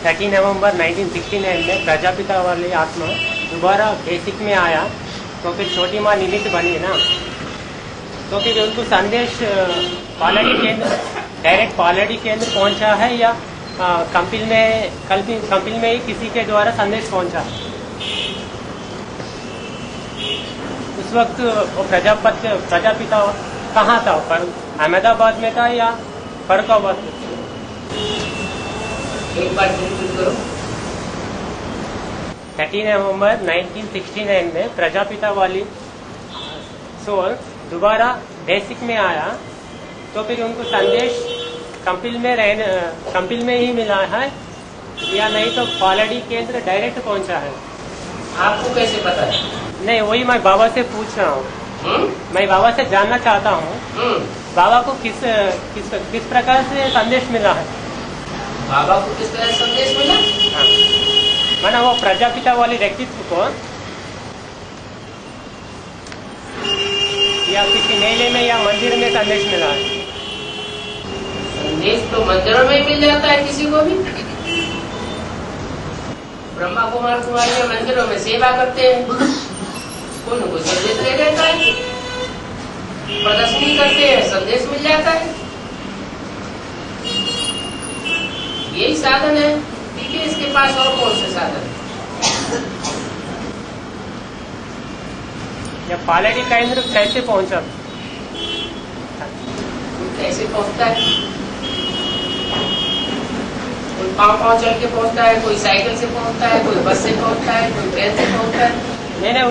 30 नवंबर 1969 में प्रजापिता वाली आत्मा दोबारा बेसिक में आया, तो फिर छोटी माँ निमित्त बनी ना, तो फिर उनको संदेश पालड़ी केंद्र डायरेक्ट पालड़ी केंद्र पहुंचा है या कंपिल में ही किसी के द्वारा संदेश पहुंचा? उस वक्त वो प्रजापिता कहाँ था? अहमदाबाद में था या फरुखाबाद में? एक बार रिपीट करो। 30 नवंबर 1969 में प्रजापिता वाली सोल दोबारा बेसिक में आया, तो फिर उनको संदेश कंपिल में ही मिला है या नहीं तो पालड़ी केंद्र डायरेक्ट पहुंचा है? आपको कैसे पता है? नहीं, वही मैं बाबा से पूछ रहा हूँ। मैं बाबा से जानना चाहता हूँ बाबा को किस प्रकार से संदेश मिला है? बाबा को किस तरह संदेश मिला? हाँ, माना वो प्रजापिता वाली व्यक्तित्व को या किसी मेले में या मंदिर में संदेश मिला है? संदेश तो मंदिरों में मिल जाता है किसी को भी। ब्रह्मा कुमार कुमारी मंदिरों में सेवा करते हैं, कोई न कोई संदेश ले लेता है, प्रदर्शनी करते हैं, संदेश मिल जाता है। यही साधन है, ठीक है। इसके पास और कौन से साधन है? या पालड़ी केंद्र कैसे पहुंचा? कैसे पहुंचता है? कोई पाँव चल के पहुंचता है, कोई साइकिल से पहुंचता है, कोई बस से पहुंचता है, कोई ट्रेन से पहुंचता है। नहीं,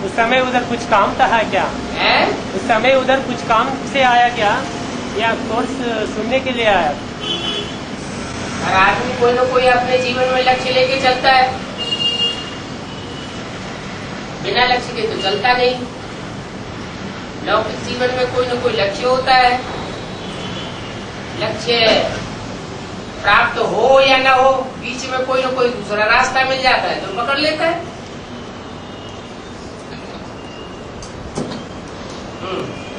उस समय उधर कुछ काम था क्या? उस समय उधर कुछ काम से आया क्या या कोर्स सुनने के लिए आया? हर आदमी कोई न कोई अपने जीवन में लक्ष्य लेके चलता है, बिना लक्ष्य के तो चलता नहीं। लौकिक जीवन में कोई न कोई लक्ष्य होता है, लक्ष्य प्राप्त हो या न हो, बीच में कोई न कोई दूसरा रास्ता मिल जाता है तो पकड़ लेता है।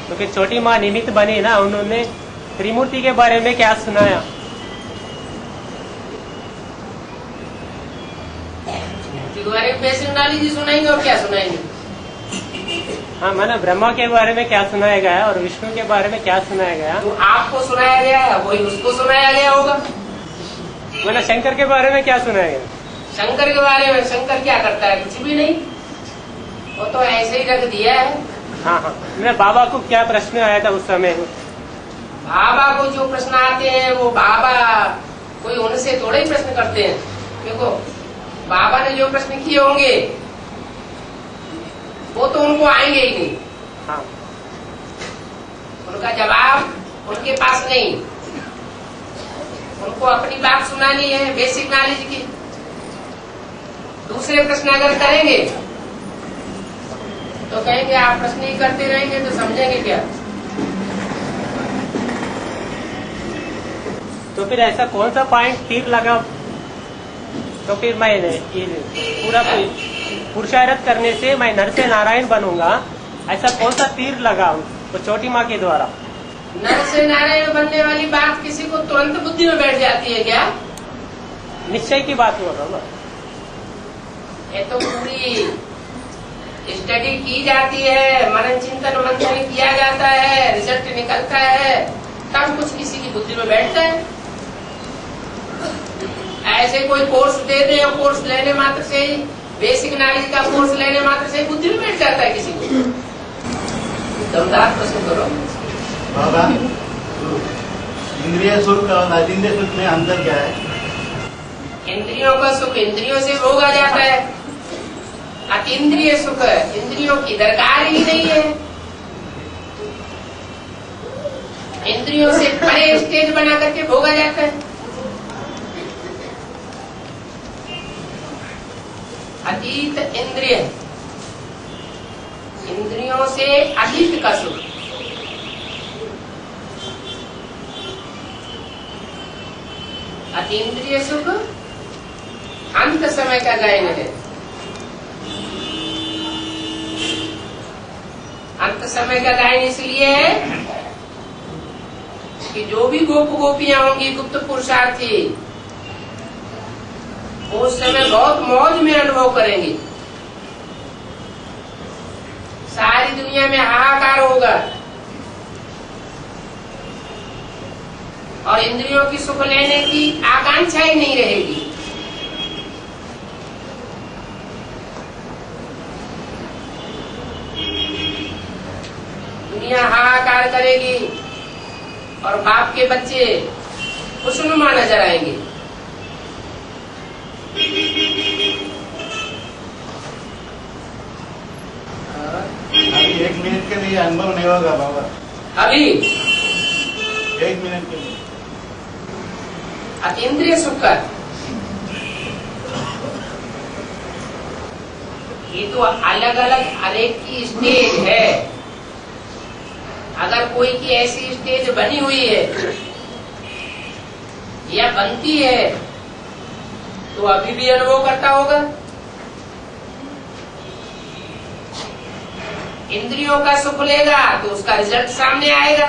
तो फिर छोटी माँ निमित्त बनी ना, उन्होंने त्रिमूर्ति के बारे में क्या सुनाया? बेसिक नॉलेज सुनाएंगे और क्या सुनाएंगे? हाँ, मैंने ब्रह्मा के बारे में क्या सुनाया गया और विष्णु के बारे में क्या सुनाया गया? तो आपको सुनाया गया है वही उसको सुनाया गया होगा। मैंने शंकर के बारे में क्या सुनाया गया? शंकर के बारे में शंकर क्या करता है? कुछ भी नहीं, वो तो ऐसे ही रख दिया है। हाँ, मेरे बाबा को क्या प्रश्न आया था उस समय? बाबा को जो प्रश्न आते हैं वो बाबा कोई उनसे थोड़े ही प्रश्न करते हैं। देखो, बाबा ने जो प्रश्न किए होंगे वो तो उनको आएंगे ही नहीं। हाँ, उनका जवाब उनके पास नहीं। उनको अपनी बात सुनानी है बेसिक नॉलेज की। दूसरे प्रश्न अगर करेंगे तो कहेंगे आप प्रश्न ही करते रहेंगे तो समझेंगे क्या? तो फिर ऐसा कौन सा पॉइंट तीर लगा? तो फिर मैं ये पूरा पुरुषार्थ करने से मैं नर से नारायण बनूंगा, ऐसा कौन सा तीर लगा तो छोटी माँ के द्वारा? नर से नारायण बनने वाली बात किसी को तुरंत बुद्धि में बैठ जाती है क्या? निश्चय की बात बोल रहा हूँ। ये तो पूरी स्टडी की जाती है, मनन चिंतन मंथन किया जाता है, रिजल्ट निकलता है, तब कुछ किसी की बुद्धि में बैठता है। ऐसे कोई कोर्स दे दे और कोर्स लेने मात्र से ही, बेसिक नॉलेज का कोर्स लेने मात्र से ही बुद्धि में बैठ जाता है किसी को। दमदार प्रश्न करो बाबा। इंद्रिय सुख और अतीन्द्रिय सुख में अंतर क्या है? इंद्रियों का सुख इंद्रियों से भोगा जाता है, अतीन्द्रिय सुख इंद्रियों की दरकार ही नहीं है। इंद्रियों से परे स्टेज बना करके भोगा जाता है। अतीत इंद्रिय, इंद्रियों से अतीत का सुख। अतीन्द्रिय सुख अंत समय का गायन है। अंत समय का गायन इसलिए है कि जो भी गोप गोपियां होंगी, गुप्त पुरुषार्थी, उस समय बहुत मौज में अनुभव करेंगे। सारी दुनिया में हाहाकार होगा और इंद्रियों की सुख लेने की आकांक्षा ही नहीं रहेगी। दुनिया हाहाकार करेगी और बाप के बच्चे खुशनुमा नजर आएंगे। अभी 1 मिनट के लिए अनुभव नहीं होगा बाबा। अभी 1 मिनट के लिए अतीन्द्रिय सुख का ये तो अलग अलग अनेक की स्टेज है। अगर कोई की ऐसी स्टेज बनी हुई है या बनती है तो अभी भी अनुभव करता होगा। इंद्रियों का सुख लेगा तो उसका रिजल्ट सामने आएगा।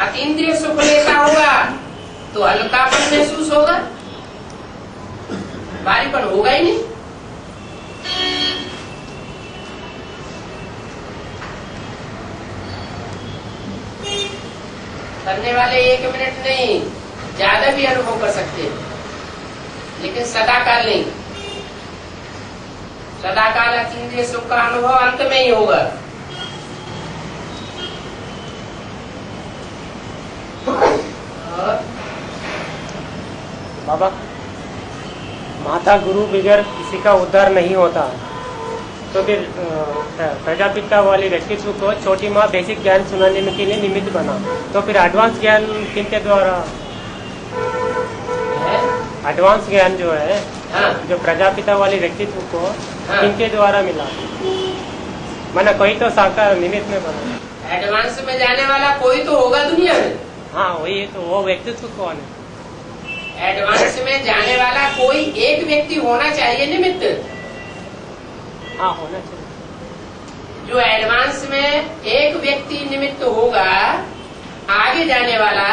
अतीन्द्रिय सुख लेता होगा तो हल्कापन महसूस होगा, भारीपन होगा ही नहीं। करने वाले 1 मिनट नहीं, ज्यादा भी अनुभव कर सकते हैं, लेकिन सदाकाल नहीं। सदाकाल अतीन्द्रिय सुख का अनुभव अंत में ही होगा। बाबा, माता गुरु बगैर किसी का उद्धार नहीं होता, तो फिर प्रजापिता वाले व्यक्तित्व को छोटी माँ बेसिक ज्ञान सुनाने के लिए निमित्त बना, तो फिर एडवांस ज्ञान किनके द्वारा? एडवांस ज्ञान जो है, हाँ। जो प्रजापिता वाले व्यक्तित्व को हाँ। किनके द्वारा मिला? माना कोई तो साकार निमित्त में बना। एडवांस में जाने वाला कोई तो होगा दुनिया में। हाँ, वही तो, वो व्यक्तित्व कौन है? एडवांस में जाने वाला कोई एक व्यक्ति होना चाहिए निमित्त। हाँ, होना चाहिए। जो एडवांस में एक व्यक्ति निमित्त होगा आगे जाने वाला,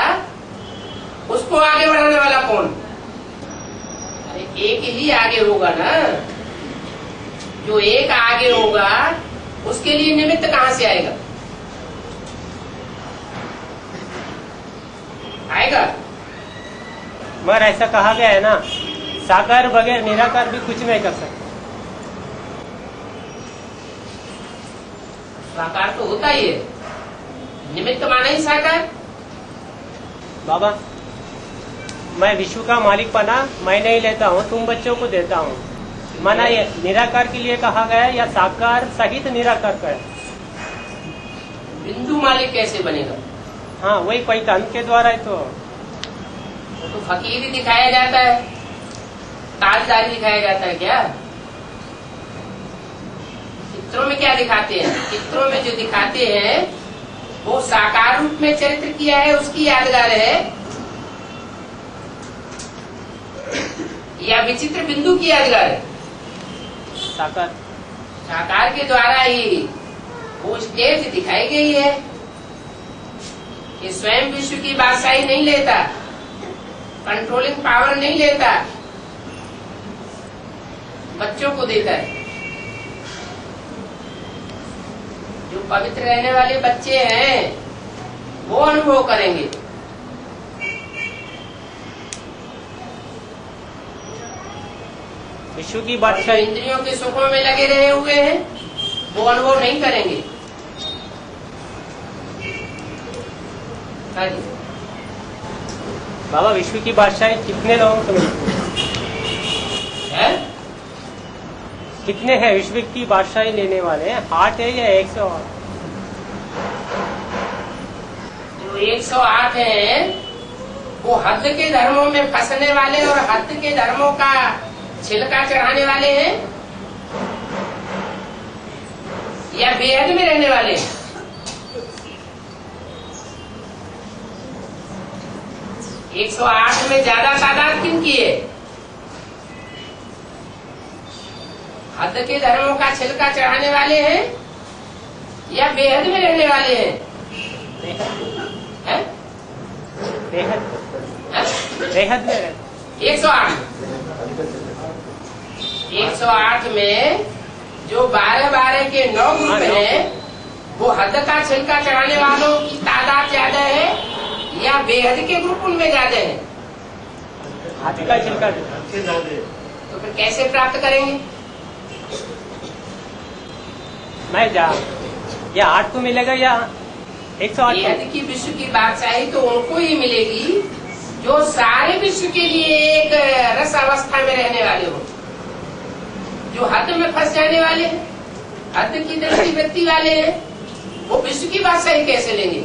उसको आगे बढ़ाने वाला कौन? अरे एक ही आगे होगा ना। जो एक आगे होगा उसके लिए निमित्त कहाँ से आएगा? आएगा। मगर ऐसा कहा गया है ना, साकार बगैर निराकार भी कुछ नहीं कर सकता। साकार तो होता ही है, निमित्त माना ही साकार। बाबा, मैं विश्व का मालिक बना, मैं नहीं लेता हूँ, तुम बच्चों को देता हूँ। माना ये निराकार के लिए कहा गया है या साकार सहित निराकार का है? बिंदु मालिक कैसे बनेगा? हाँ, वही पैतान के द्वारा है। तो फकीर दिखाया जाता है, ताजदारी दिखाया जाता है क्या? चित्रों में क्या दिखाते हैं? चित्रों में जो दिखाते हैं वो साकार रूप में चरित्र किया है, उसकी यादगार है, या विचित्र बिंदु की यादगार है? साकार। साकार के द्वारा ही वो स्टेज दिखाई गई है कि स्वयं विश्व की बादशाही नहीं लेता, कंट्रोलिंग पावर नहीं लेता, बच्चों को देता है। जो पवित्र रहने वाले बच्चे हैं वो अनुभव करेंगे। विश्व की और जो बादशाही। इंद्रियों के सुखों में लगे रहे हुए हैं वो अनुभव नहीं करेंगे। हाँ जी। बाबा, विश्व की बादशाही कितने लोगों को मिलती है? कितने हैं विश्व की बादशाही लेने वाले? 8 है या 108? जो 108 हैं वो हद के धर्मों में फंसने वाले और हद के धर्मों का छिलका चढ़ाने वाले हैं या बेहद में रहने वाले हैं? एक 108 में ज्यादा तादाद किनकी है? हद के धर्मों का छिलका चढ़ाने वाले हैं या बेहद में रहने वाले हैं? हैं? बेहद। बेहद में रहते। 108 में जो 12-12 के 9 ग्रुप हैं, वो हद का छिलका चढ़ाने वालों की तादाद ज्यादा है या बेहद के ग्रुप उनमें ज्यादा है? हद का छिलका तो फिर कैसे प्राप्त करेंगे? मैं जा या 8 को मिलेगा या 108 बेहद की विश्व की बादशाही तो उनको ही मिलेगी जो सारे विश्व के लिए एक रस अवस्था में रहने वाले हो। जो हद में फंस जाने वाले हैं, हद की दृष्टि वृत्ति वाले हैं, वो विश्व की बादशाही कैसे लेंगे?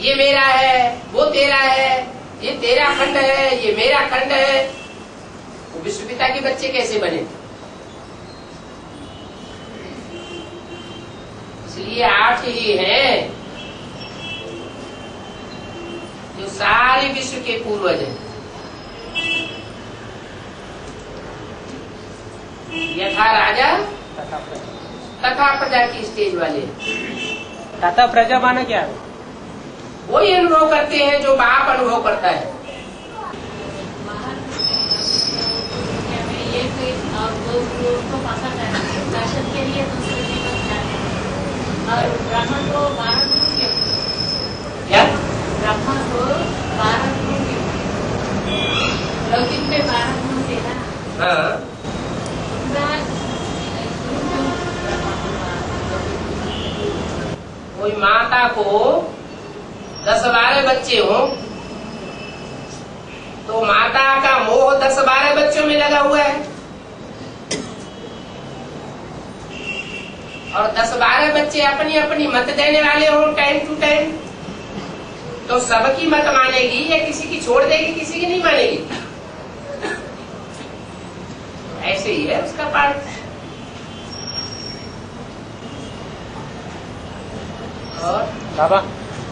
ये मेरा है, वो तेरा है, ये तेरा खंड है, ये मेरा खंड है, वो विश्व पिता के बच्चे कैसे बने? इसलिए 8 ही हैं जो सारे विश्व के पूर्वज हैं। यथा राजा तथा प्रजा की स्टेज वाले। तथा प्रजा माना क्या है? वही अनुभव करते हैं जो बाप अनुभव करता है। और ब्राह्मण को 12 गुरु के, क्या? ब्राह्मण को 12 गुरु के, लौकिक पे 12 गुरु थे ना। हाँ, कोई माता को 10-12 बच्चे हो तो माता का मोह 10-12 बच्चों में लगा हुआ है, और 10-12 बच्चे अपनी अपनी मत देने वाले हो टाइम टू टाइम, तो सबकी मत मानेगी या किसी की छोड़ देगी, किसी की नहीं मानेगी? ऐसे ही है उसका पार्ट। और बाबा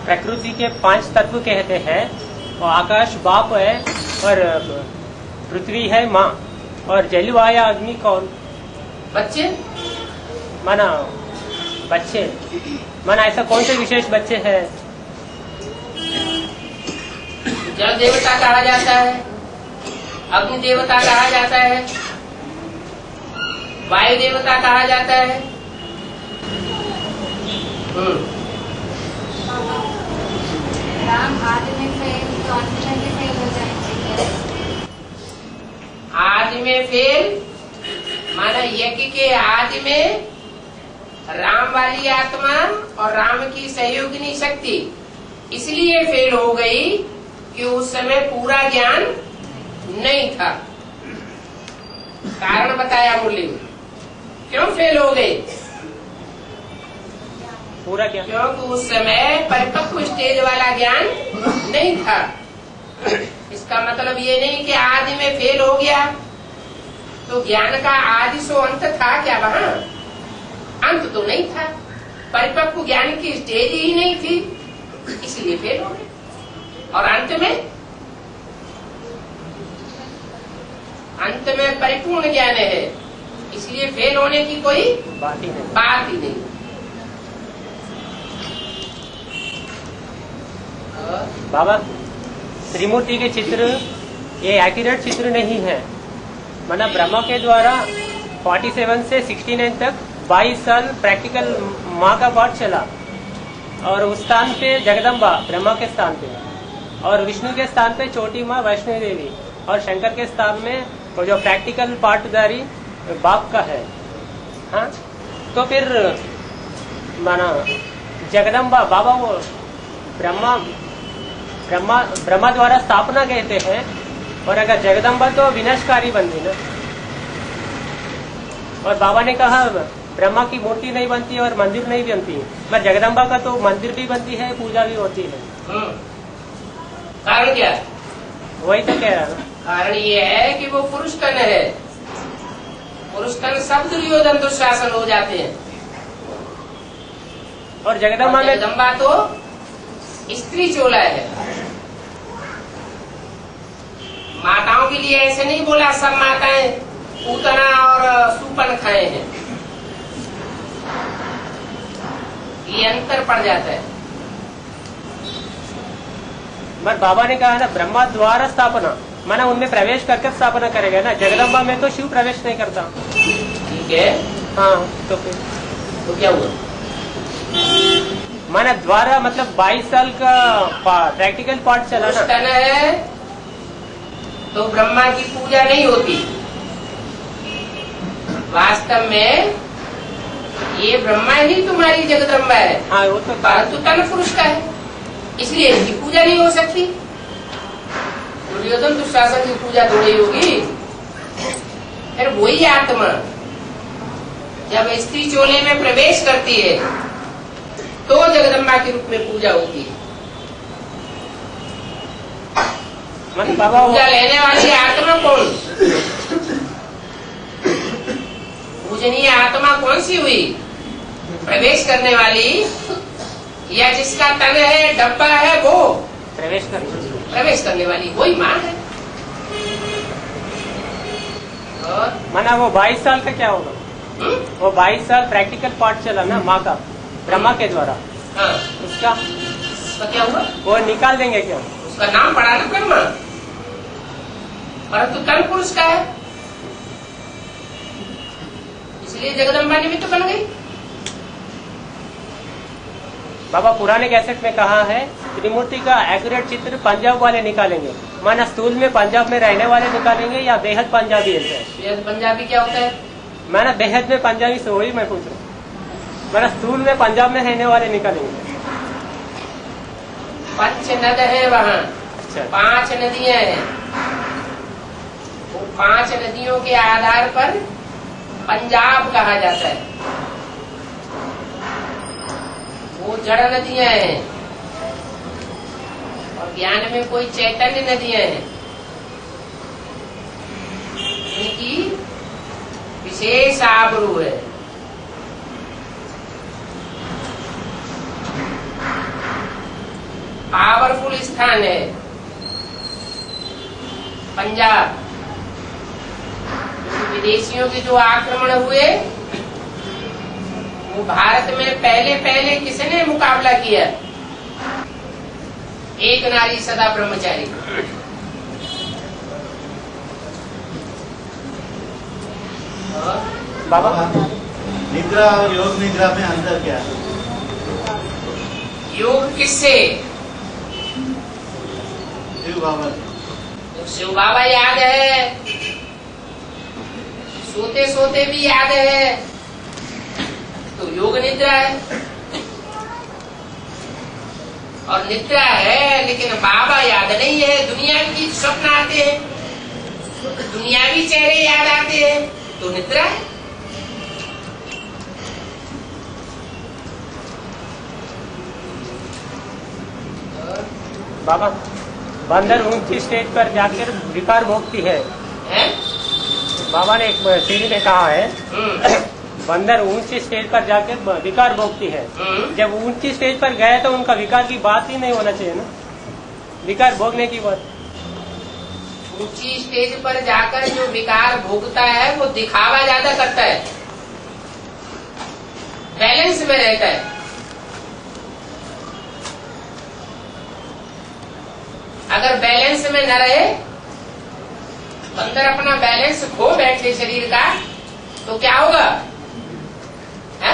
प्रकृति के 5 तत्व कहते हैं, और आकाश बाप है, और पृथ्वी है माँ, और जल वायु अग्नि कौन? बच्चे माना बच्चे, माना ऐसा कौन से विशेष बच्चे हैं? जल देवता कहा जाता है, अग्नि देवता कहा जाता है, वायु देवता कहा जाता है। राम आदि में फेल तो अंत में भी फेल हो जाएंगे। आदि में फेल माना यज्ञ के आदि में राम वाली आत्मा और राम की सहयोगिनी शक्ति इसलिए फेल हो गई कि उस समय पूरा ज्ञान नहीं था। कारण बताया मुरली में, क्यों फेल हो गए? पूरा क्या? क्योंकि उस समय परिपक्व स्टेज वाला ज्ञान नहीं था। इसका मतलब ये नहीं कि आदि में फेल हो गया तो ज्ञान का आदि सो अंत था क्या? वहाँ अंत तो नहीं था, परिपक्व ज्ञान की स्टेज ही नहीं थी, इसलिए फेल हो गए। और अंत में परिपूर्ण ज्ञान है, इसलिए फेल होने की कोई बात ही नहीं। बात ही नहीं। बाबा त्रिमूर्ति के चित्र ये एक्यूरेट चित्र नहीं है। माना ब्रह्मा के द्वारा 47 से 69 तक 22 साल प्रैक्टिकल माँ का पाठ चला, और उस स्थान पे जगदम्बा ब्रह्मा के स्थान पे, और विष्णु के स्थान पे छोटी माँ वैष्णो देवी, और शंकर के स्थान में वो जो प्रैक्टिकल पाठदारी बाप का है। हाँ, तो फिर माना जगदम्बा बाबा वो ब्रह्मा द्वारा स्थापना कहते हैं, और अगर जगदम्बा तो विनाशकारी बनती ना। और बाबा ने कहा ब्रह्मा की मूर्ति नहीं बनती और मंदिर नहीं बनती, पर जगदम्बा का तो मंदिर भी बनती है, पूजा भी होती है। कारण क्या? वही तो कह रहा ना। कारण ये है कि वो पुरुष तन है, पुरुष तन सब दुर्योधन दुशासन हो जाते हैं, और जगदम्बा तो स्त्री चोला है। माताओं के लिए ऐसे नहीं बोला सब माताएं पूतना और सुपन खाए हैं, ये अंतर पड़ जाता है। पर बाबा ने कहा ना ब्रह्मा द्वारा स्थापना, माना उनमें प्रवेश करके स्थापना करेगा ना। जगदम्बा में तो शिव प्रवेश नहीं करता। ठीक है, हाँ तो फिर तो क्या हुआ? माना द्वारा मतलब 22 साल का प्रैक्टिकल पार्ट चला ना। तन है तो ब्रह्मा की पूजा नहीं होती। वास्तव में ये ब्रह्मा ही तुम्हारी जगदम्बा है। हाँ वो तो परंतु तन पुरुष का है, इसलिए इसकी पूजा नहीं हो सकती। दुर्योधन दुशासन की पूजा थोड़ी होगी। फिर वही आत्मा जब स्त्री चोले में प्रवेश करती है तो जगदम्बा के रूप में पूजा होती है। मतलब बाबा पूजा लेने वाली आत्मा कौन? पूजनीय आत्मा कौन सी हुई? प्रवेश करने वाली या जिसका तन है डब्बा है वो प्रवेश करने वाली वही माँ है। और माना वो 22 साल का क्या होगा? वो 22 साल प्रैक्टिकल पार्ट चला ना माँ का ब्रह्मा के द्वारा। हाँ, उसका क्या हुआ? वो निकाल देंगे क्या? उसका नाम पड़ा ना ब्रह्मा, परंतु तन पुरुष का है, इसलिए जगदम्बा निमित्त बन गई। बाबा पुराने कैसेट में कहा है त्रिमूर्ति का एक्यूरेट चित्र पंजाब वाले निकालेंगे। माना स्थूल में पंजाब में रहने वाले निकालेंगे या बेहद पंजाबी है? बेहद पंजाबी क्या होता है? मैंने बेहद में पंजाबी से वही मैं पूछ रहा हूँ। मैंने स्थूल में पंजाब में रहने वाले निकालेंगे। पंच नद है वहाँ। अच्छा 5 नदियां हैं। वो 5 नदियों के आधार पर पंजाब कहा जाता है। वो जड़ नदियां हैं और ज्ञान में कोई चैतन्य नदियां हैं। इनकी विशेष आबरू है। पावरफुल स्थान है पंजाब। विदेशियों के जो आक्रमण हुए वो भारत में पहले किसने मुकाबला किया? एक नारी सदा ब्रह्मचारी। बाबा निद्रा और योग निद्रा में अंतर क्या है? योग किससे? शिव बाबा। शिव बाबा याद है, सोते सोते भी याद है, तो योग निद्रा है। और निद्रा है लेकिन बाबा याद नहीं है। दुनियावी स्वप्न आते हैं, दुनियावी चेहरे याद आते हैं, तो निद्रा है। बाबा बंदर ऊंची स्टेज पर जाकर विकार भोगती है। बाबा ने एक सीढ़ी में कहा है बंदर ऊंची स्टेज पर जाकर विकार भोगती है। जब ऊंची स्टेज पर गए तो उनका विकार की बात ही नहीं होना चाहिए ना, विकार भोगने की बात। ऊंची स्टेज पर जाकर जो विकार भोगता है वो दिखावा ज्यादा करता है, बैलेंस में रहता है। अगर बैलेंस में न रहे, बंदर अपना बैलेंस खो बैठे शरीर का, तो क्या होगा? है?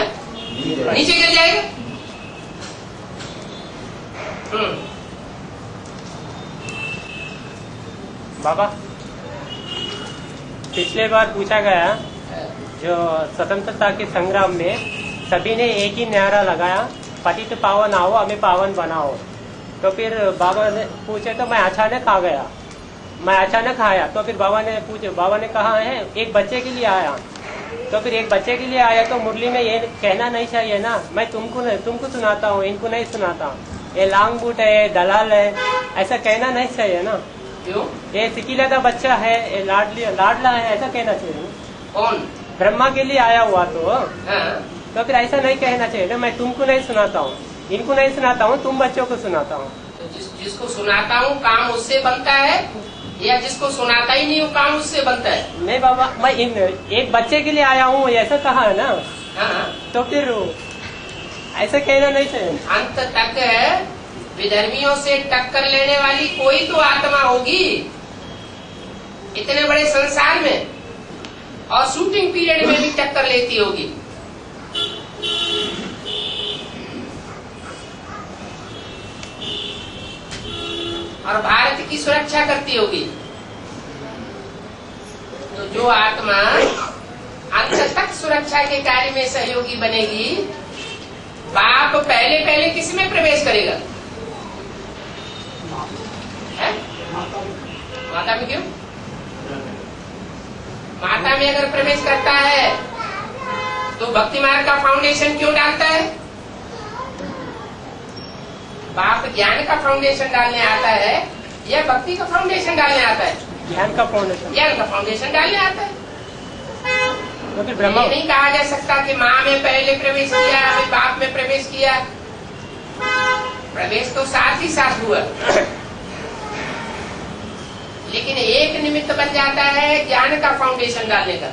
नीचे गिर जाएगा। बाबा पिछले बार पूछा गया जो स्वतंत्रता के संग्राम में सभी ने एक ही नारा लगाया, पतित पावन आओ हमें पावन बनाओ। तो फिर बाबा ने पूछे तो मैं अचानक आ गया, मैं अचानक आया। तो फिर बाबा ने कहा है एक बच्चे के लिए आया। तो फिर एक बच्चे के लिए आया तो मुरली में ये कहना नहीं चाहिए ना, मैं तुमको सुनाता हूँ, इनको नहीं सुनाता, ये लांग बूट है, दलाल है, ऐसा कहना नहीं चाहिए ना। क्यों? ये सिकीला का बच्चा है, ये लाडला है, ऐसा कहना चाहिए। कौन? ब्रह्मा के लिए आया हुआ तो हाँ? तो फिर ऐसा नहीं कहना चाहिए ना, मैं तुमको नहीं सुनाता हूँ, इनको नहीं सुनाता हूँ, तुम बच्चों को सुनाता हूँ। तो जिसको सुनाता हूँ काम उससे बनता है, या जिसको सुनाता ही नहीं वो काम उससे बनता है? नहीं बाबा, मैं एक बच्चे के लिए आया हूँ ऐसा कहा है ना। हाँ? तो फिर ऐसा कहना नहीं चाहिए। अंत तक विधर्मियों से टक्कर लेने वाली कोई तो आत्मा होगी इतने बड़े संसार में, और शूटिंग पीरियड में भी टक्कर लेती होगी। और भारत की सुरक्षा करती होगी। तो जो आत्मा अंत तक सुरक्षा के कार्य में सहयोगी बनेगी, बाप पहले पहले किस में प्रवेश करेगा? है? माता में क्यों? माता में अगर प्रवेश करता है तो भक्ति मार्ग का फाउंडेशन क्यों डालता है? बाप ज्ञान का फाउंडेशन डालने आता है या भक्ति का फाउंडेशन डालने आता है? ज्ञान का फाउंडेशन। ज्ञान का फाउंडेशन डालने आता है। तो ब्रह्मा ये नहीं कहा जा सकता कि माँ में पहले प्रवेश किया फिर बाप में प्रवेश किया। प्रवेश तो साथ ही साथ हुआ, लेकिन एक निमित्त बन जाता है ज्ञान का फाउंडेशन डालने का,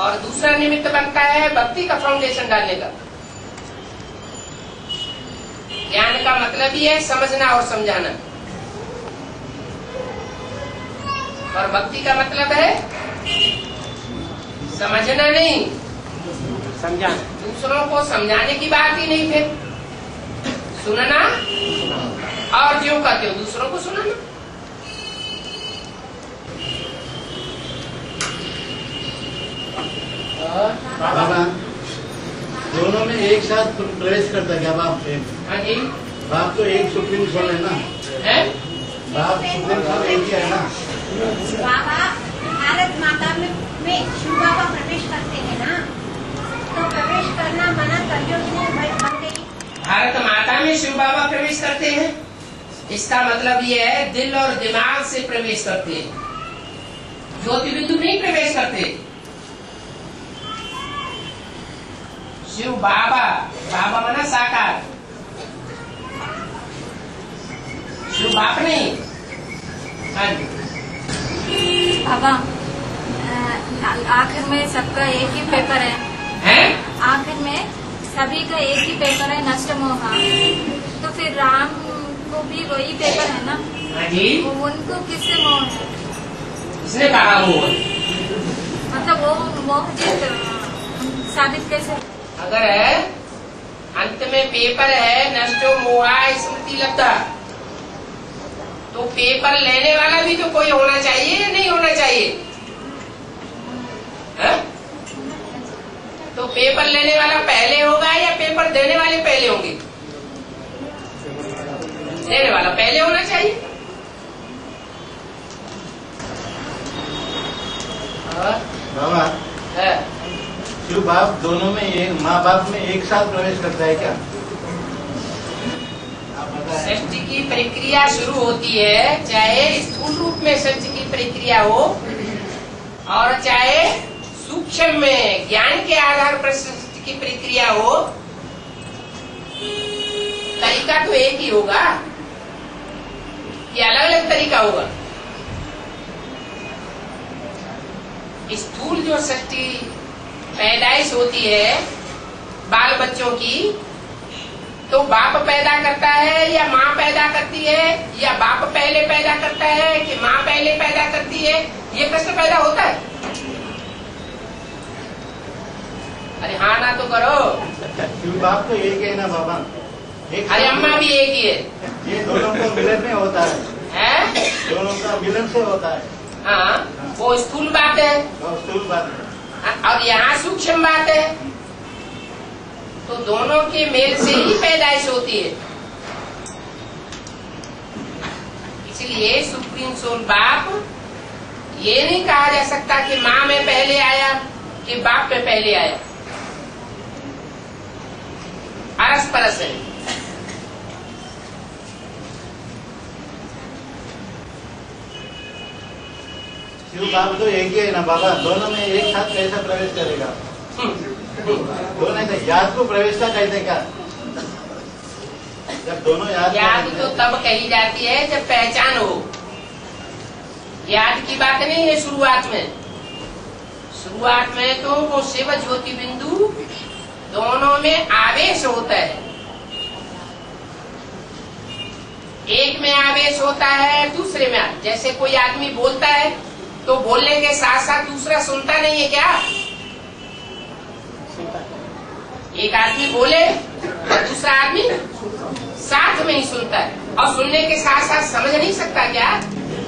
और दूसरा निमित्त बनता है भक्ति का फाउंडेशन डालने का। ज्ञान का मतलब ही है समझना और समझाना, और भक्ति का मतलब है समझना नहीं, समझाना। दूसरों को समझाने की बात ही नहीं, फिर सुनना, और जो कहते हो दूसरों को सुनाना। बाबा दोनों में एक साथ प्रवेश करता है क्या बाप? हाँ जी, बाप तो एक सुप्रीम सोल है ना, है? बाप सुप्रीम सोल एक ही है ना। बाबा भारत माता में शिव बाबा प्रवेश करते हैं ना, तो प्रवेश करना मना कलयुग में बन गई। भारत माता में शिव बाबा प्रवेश करते हैं, इसका मतलब ये है दिल और दिमाग से प्रवेश करते हैं, ज्योति बिंदु नहीं प्रवेश करते। शिव बाबा, बाबा मना साकार, शिव बाप नहीं। हाँ जी, बाबा आखिर में सबका एक ही पेपर है, आखिर में सभी का एक ही पेपर है, नष्ट मोहा। तो फिर राम को भी वही पेपर है ना? हाँ जी, उनको किससे मोह है? इसने कहा वो मतलब वो मोह जीत साबित कैसे? अगर है अंत में पेपर है नष्टो मोहा स्मृति लब्धा, तो पेपर लेने वाला भी तो कोई होना चाहिए या नहीं होना चाहिए? है? तो पेपर लेने वाला पहले होगा या पेपर देने वाले पहले होंगे? देने वाला पहले होना चाहिए। बाबा है? शिव बाप दोनों में एक, माँ बाप में एक साथ प्रवेश करता है क्या? आप बताएं। सृष्टि की प्रक्रिया शुरू होती है, चाहे स्थूल रूप में सृष्टि की प्रक्रिया हो और चाहे सूक्ष्म में ज्ञान के आधार पर सृष्टि की प्रक्रिया हो, तरीका तो एक ही होगा कि अलग अलग तरीका होगा। स्थूल जो सृष्टि पैदाइश होती है बाल बच्चों की, तो बाप पैदा करता है या माँ पैदा करती है, या बाप पहले पैदा करता है कि माँ पहले पैदा करती है, ये प्रश्न पैदा होता है। अरे हाँ ना तो करो। शिव बाप तो एक है ना बाबा? एक अरे अम्मा भी एक ही है। ये दोनों को मिलन में होता है, हैं? दोनों का मिलन से होता है। हाँ, वो स्थूल बात है और स्थूल बात है। और यहाँ सूक्ष्म बात है, तो दोनों के मेल से ही पैदाइश होती है। इसलिए सुप्रीम सोल बाप ये नहीं कहा जा सकता कि माँ में पहले आया कि बाप में पहले आया, अरस परस है। शिव बाप तो एक ही है ना बाबा, दोनों में एक साथ कैसे प्रवेश करेगा? दोनों का याद को प्रवेश का कहते क्या? जब दोनों याद तो तब कही जाती है जब पहचान हो। याद की बात नहीं है शुरुआत में। शुरुआत में तो वो शिव ज्योति बिंदु दोनों में आवेश होता है, एक में आवेश होता है, दूसरे में। जैसे कोई आदमी बोलता है तो बोलने के साथ साथ दूसरा सुनता नहीं है क्या? एक आदमी बोले और दूसरा आदमी साथ में ही सुनता है, और सुनने के साथ साथ समझ नहीं सकता क्या?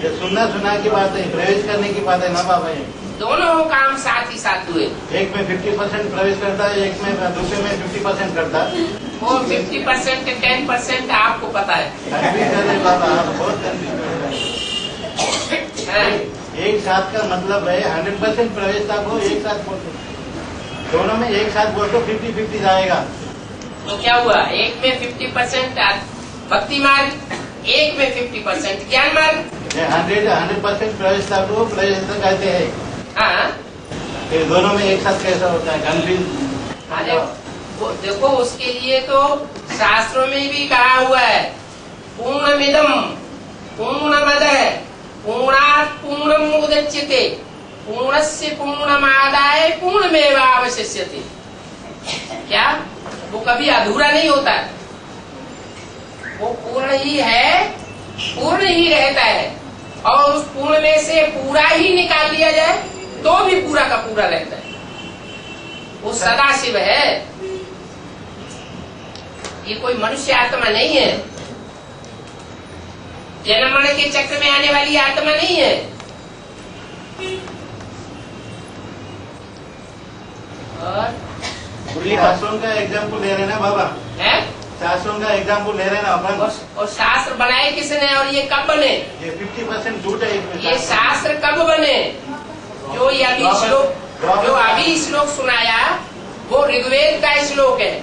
ये सुनना की बात है, प्रवेश करने की बात है ना बाबा। ये दोनों काम साथ ही साथ हुए। एक में 50% प्रवेश करता है, एक में दूसरे में 50% करता है। वो 50% 10% आपको पता है। कंफ्यूज कर रहे बाबा, आप बहुत कंफ्यूज कर रहे हैं। एक साथ का मतलब है 100% प्रवेश को एक साथ बोल दो, दोनों में एक साथ बोल दो, 50-50 जाएगा। तो क्या हुआ? एक में 50% भक्ति मार्ग, एक में 50% ज्ञान मार्ग। 100% प्रवेश को प्रवेश कहते हैं। हाँ, फिर दोनों में एक साथ कैसा होता है? कंफ्यूज। देखो उसके लिए तो शास्त्रों में भी कहा हुआ है, पूर्णमिदम पूर्णमदः पूर्णात् पूर्णम् उदच्यते पूर्णस्य पूर्णमादाय पूर्णमेवावशिष्यते। क्या वो कभी अधूरा नहीं होता? वो पूर्ण ही है, पूर्ण ही रहता है, और उस पूर्ण में से पूरा ही निकाल लिया जाए तो भी पूरा का पूरा रहता है। वो सदाशिव है, ये कोई मनुष्य आत्मा नहीं है, जन्म मरण के चक्र में आने वाली आत्मा नहीं है। और शास्त्रों का एग्जाम्पल ले रहे ना बाबा, है शास्त्रों का एग्जाम्पल ले रहे ना अपन। और शास्त्र बनाए किसने और ये कब बने? ये 50% झूठ है इसमें। ये शास्त्र कब बने? जो ये अभी श्लोक, जो अभी श्लोक सुनाया वो ऋग्वेद का श्लोक है,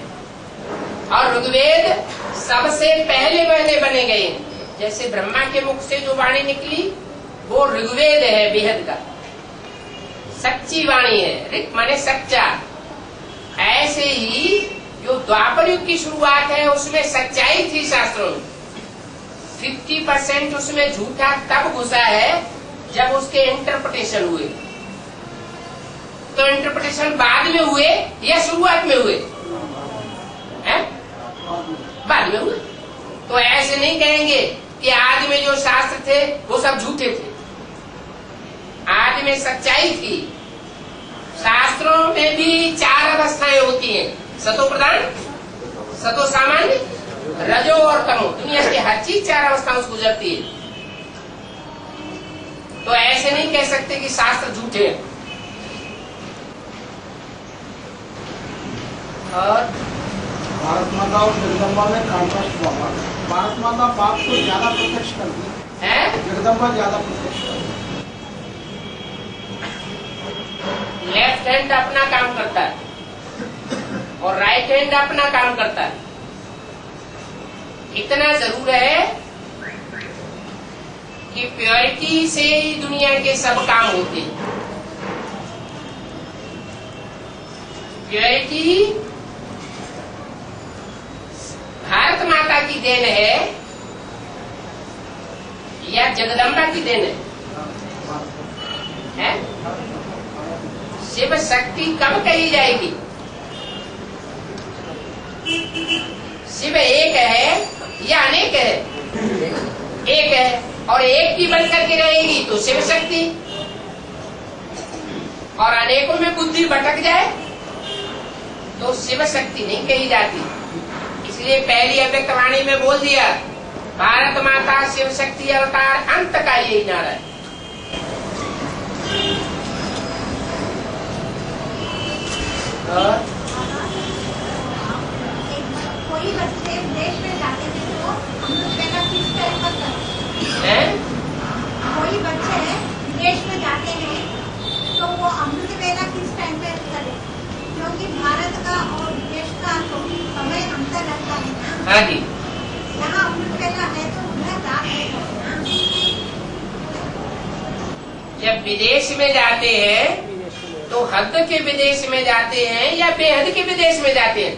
और ऋग्वेद सबसे पहले बने गए। जैसे ब्रह्मा के मुख से जो वाणी निकली वो ऋग्वेद है, बेहद का सच्ची वाणी है, ऋग माने सच्चा। ऐसे ही जो द्वापर युग की शुरुआत है उसमें सच्चाई थी शास्त्रों में। 50% उसमें झूठा तब घुसा है जब उसके इंटरप्रिटेशन हुए। तो इंटरप्रिटेशन बाद में हुए या शुरुआत में हुए? हैं? बाद में हुए। तो ऐसे नहीं कहेंगे कि आदि में जो शास्त्र थे वो सब झूठे थे। आदि में सच्चाई थी। शास्त्रों में भी 4 अवस्थाएं होती हैं, सतो प्रधान, सतो सामान्य, रजो और तमो। दुनिया की हर चीज 4 अवस्थाओं से गुजरती है। तो ऐसे नहीं कह सकते कि शास्त्र झूठे हैं। और भारत माता और जगदम्बा में कॉन्ट्रास्ट हुआ। भारत माता बाप को ज्यादा प्रत्यक्ष करती है, जगदम्बा ज्यादा प्रत्यक्ष करती। लेफ्ट हैंड अपना काम करता है और राइट हैंड अपना काम करता है। इतना जरूर है कि प्योरिटी से ही दुनिया के सब काम होते हैं। प्योरिटी भारत माता की देन है या जगदम्बा की देन है? शिव शक्ति कब कही जाएगी? शिव एक है या अनेक है? एक है, और एक की बन करके रहेगी तो शिव शक्ति, और अनेकों में बुद्धि भटक जाए तो शिव शक्ति नहीं कही जाती। इसलिए पहली अव्यक्त वाणी में बोल दिया, भारत माता शिव शक्ति अवतार अंत का यही नारा है। कोई बच्चे विदेश में जाते थे तो अमृत वेला किस टाइम पर करते हैं? कोई बच्चे विदेश में जाते हैं तो वो अमृत वेला किस टाइम पे करें? क्योंकि भारत का और विदेश का तो समय अंतर रहता है ना। हाँ जी। यहाँ अमृत वेला है तो उधर रात है ना। जब विदेश में जाते हैं तो हद के विदेश में जाते हैं या बेहद के विदेश में जाते हैं?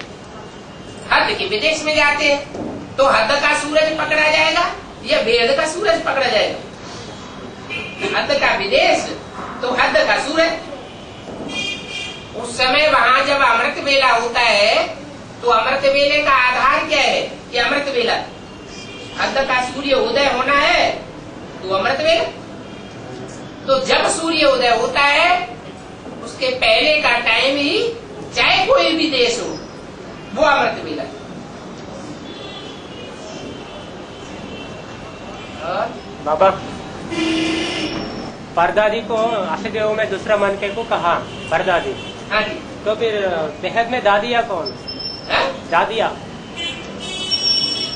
हद के विदेश में जाते हैं तो हद का सूरज पकड़ा जाएगा या बेहद का सूरज पकड़ा जाएगा? हद का विदेश तो हद का सूरज। उस समय वहां जब अमृत वेला होता है तो अमृत वेले का आधार क्या है? कि अमृत वेला अर्ध का सूर्य उदय होना है तो अमृत वेला। तो जब सूर्य उदय होता है उसके पहले का टाइम ही चाहे कोई भी देश हो वो अमृत वेला। बाबा परदादी को अष्टदेव में दूसरा मनके को कहा परदादी। हाँ जी। तो फिर बेहद में दादिया कौन? दादिया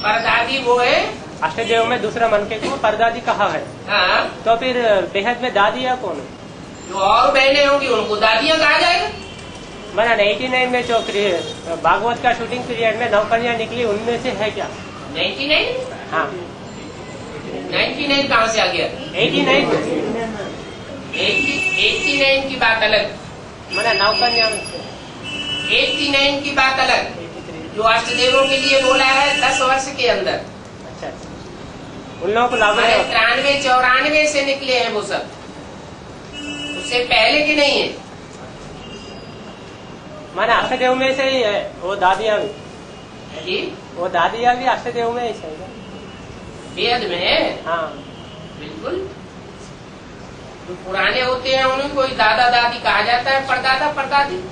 परदादी वो है अष्टदेव में दूसरा मनके को परदादी कहा है। हाँ। तो फिर बेहद में दादिया कौन? जो और बहनें होंगी उनको दादियां कहा जाएगा। मैंने 89 में जो भागवत का शूटिंग पीरियड में नौकरियां निकली उनमें से है क्या? 99? हाँ 99 कहाँ से आ गया? 89 89 की बात अलग, मैंने नौकरियां 89 की बात अलग। जो अष्टदेवों के लिए बोला है 10 वर्ष के अंदर। अच्छा उन लोगों को लागू नहीं होता। 93-94 से निकले हैं वो सब, उससे पहले के नहीं है। मैंने अष्टदेव में से ही है वो दादिया भी। जी वो दादिया भी अष्टदेव में ही सही है। बेहद में है। हाँ बिल्कुल। जो पुराने होते हैं उन्हें कोई दादा दादी कहा जाता है, परदादा परदादी।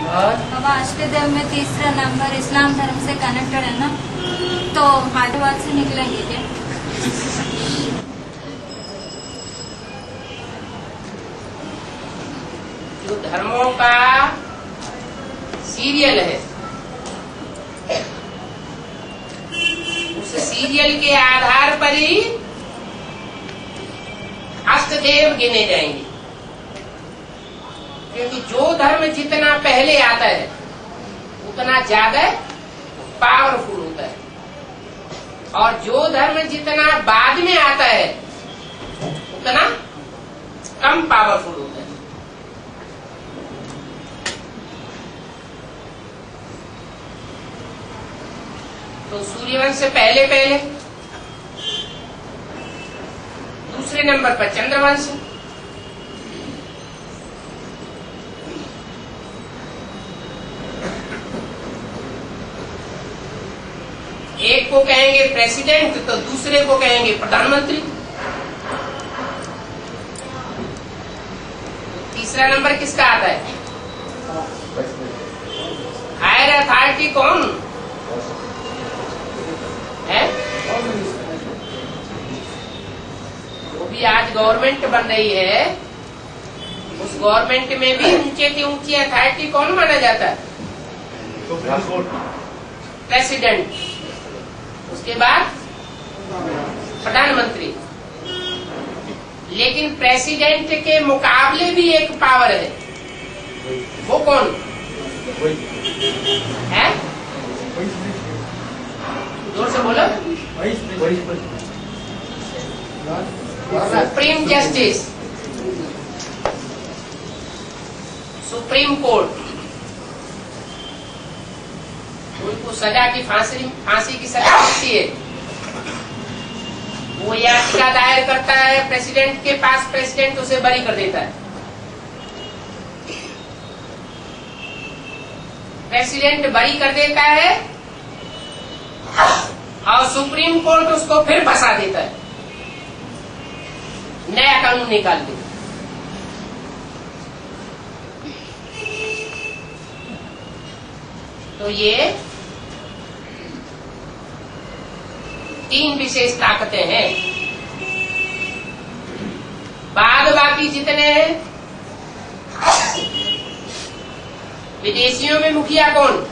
बाबा अष्टदेव में तीसरा नंबर इस्लाम धर्म से कनेक्टेड है ना, तो हैदराबाद से निकलेंगे क्या? जो धर्मों का सीरियल है उस सीरियल के आधार पर ही अष्टदेव गिने जाएंगे। क्योंकि जो धर्म जितना पहले आता है उतना ज्यादा पावरफुल होता है, और जो धर्म जितना बाद में आता है उतना कम पावरफुल होता है। तो सूर्यवंश से पहले पहले, दूसरे नंबर पर चंद्रवंश, एक को कहेंगे प्रेसिडेंट तो दूसरे को कहेंगे प्रधानमंत्री। तीसरा नंबर किसका आता है? हायर अथॉरिटी कौन है? वो भी आज गवर्नमेंट बन रही है, उस गवर्नमेंट में भी ऊंचे की ऊंची अथॉरिटी कौन माना जाता है? प्रेसिडेंट, उसके बाद प्रधानमंत्री। लेकिन प्रेसिडेंट के मुकाबले भी एक पावर है, वो कौन है? जोर से बोलो। Supreme justice, supreme court. उनको सजा की फांसी की सजा मिलती है, वो याचिका दायर करता है प्रेसिडेंट के पास, प्रेसिडेंट उसे बरी कर देता है। प्रेसिडेंट बरी कर देता है और सुप्रीम कोर्ट उसको फिर फंसा देता है, नया कानून निकाल देता है। तो ये 3 विशेष ताकतें हैं। बाद बाकी जितने हैं, विदेशियों में मुखिया कौन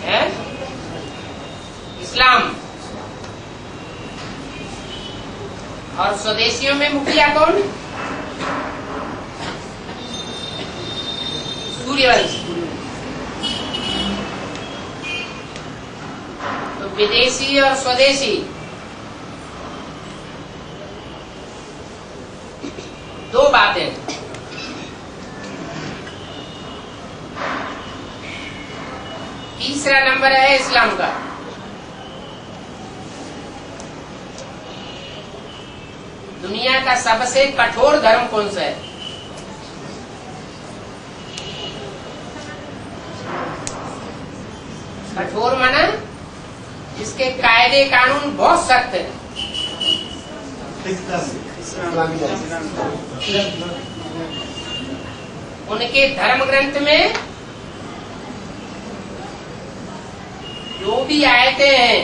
है? इस्लाम। और स्वदेशियों में मुखिया कौन? सूर्यवंश। तो विदेशी और स्वदेशी दो बातें। तीसरा नंबर है इस्लाम का। दुनिया का सबसे कठोर धर्म कौन सा है? कठोर माना इसके कायदे कानून बहुत सख्त है। उनके धर्म ग्रंथ में जो भी आयतें हैं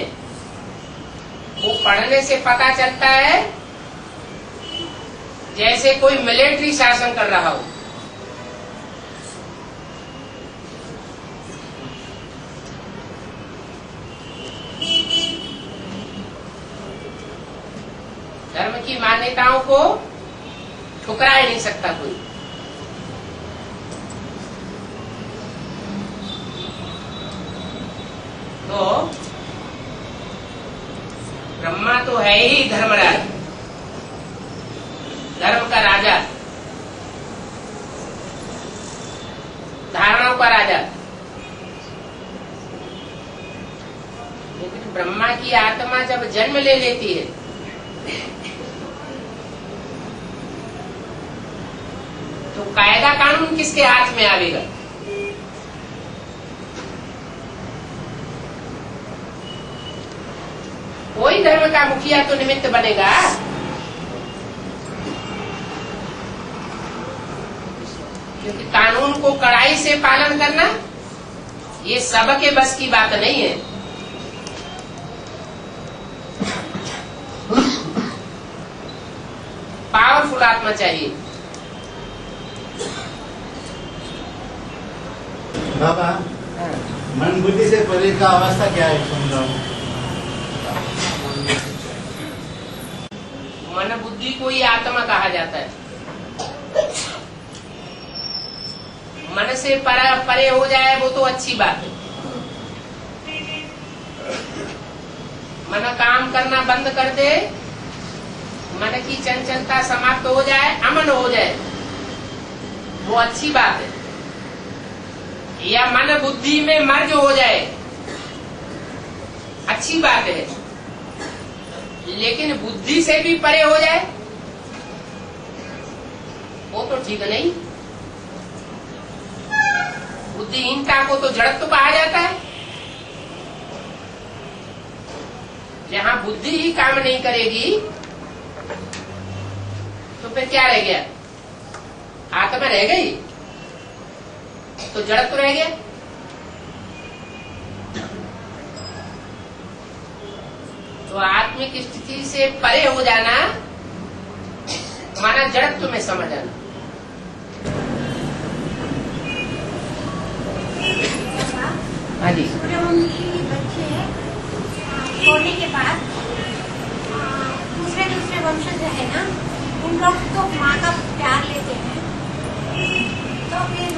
वो पढ़ने से पता चलता है जैसे कोई मिलिट्री शासन कर रहा हो। धर्म की मान्यताओं को ठुकरा ही नहीं सकता कोई। तो ब्रह्मा तो है ही धर्मराज, धर्म का राजा, धारणाओं का राजा। लेकिन ब्रह्मा की आत्मा जब जन्म ले लेती है तो कायदा कानून किसके हाथ में आवेगा? कोई धर्म का मुखिया तो निमित्त बनेगा। क्योंकि कानून को कड़ाई से पालन करना ये सबके बस की बात नहीं है। पावरफुल आत्मा चाहिए। बाबा, मन बुद्धि से परे का अवस्था क्या है समझाओ। मन बुद्धि को ही आत्मा कहा जाता है। मन से परे हो जाए वो तो अच्छी बात है। मन काम करना बंद कर दे, मन की चंचलता समाप्त हो जाए, अमन हो जाए, वो अच्छी बात है। या मन बुद्धि में मर्ज हो जाए, अच्छी बात है। लेकिन बुद्धि से भी परे हो जाए वो तो ठीक नहीं। बुद्धिहीनता को तो जड़त्व कहा जाता है। जहां बुद्धि ही काम नहीं करेगी तो फिर क्या रह गया? आत्मा रह गई तो जड़त्व रह गया। तो आत्मिक स्थिति से परे हो जाना माना जड़त्व में समझ आना। हाँ जी। सूर्यवंशी बच्चे छोड़ने के बाद दूसरे वंशज है ना, उन लोग तो माँ का प्यार लेते हैं। तो फिर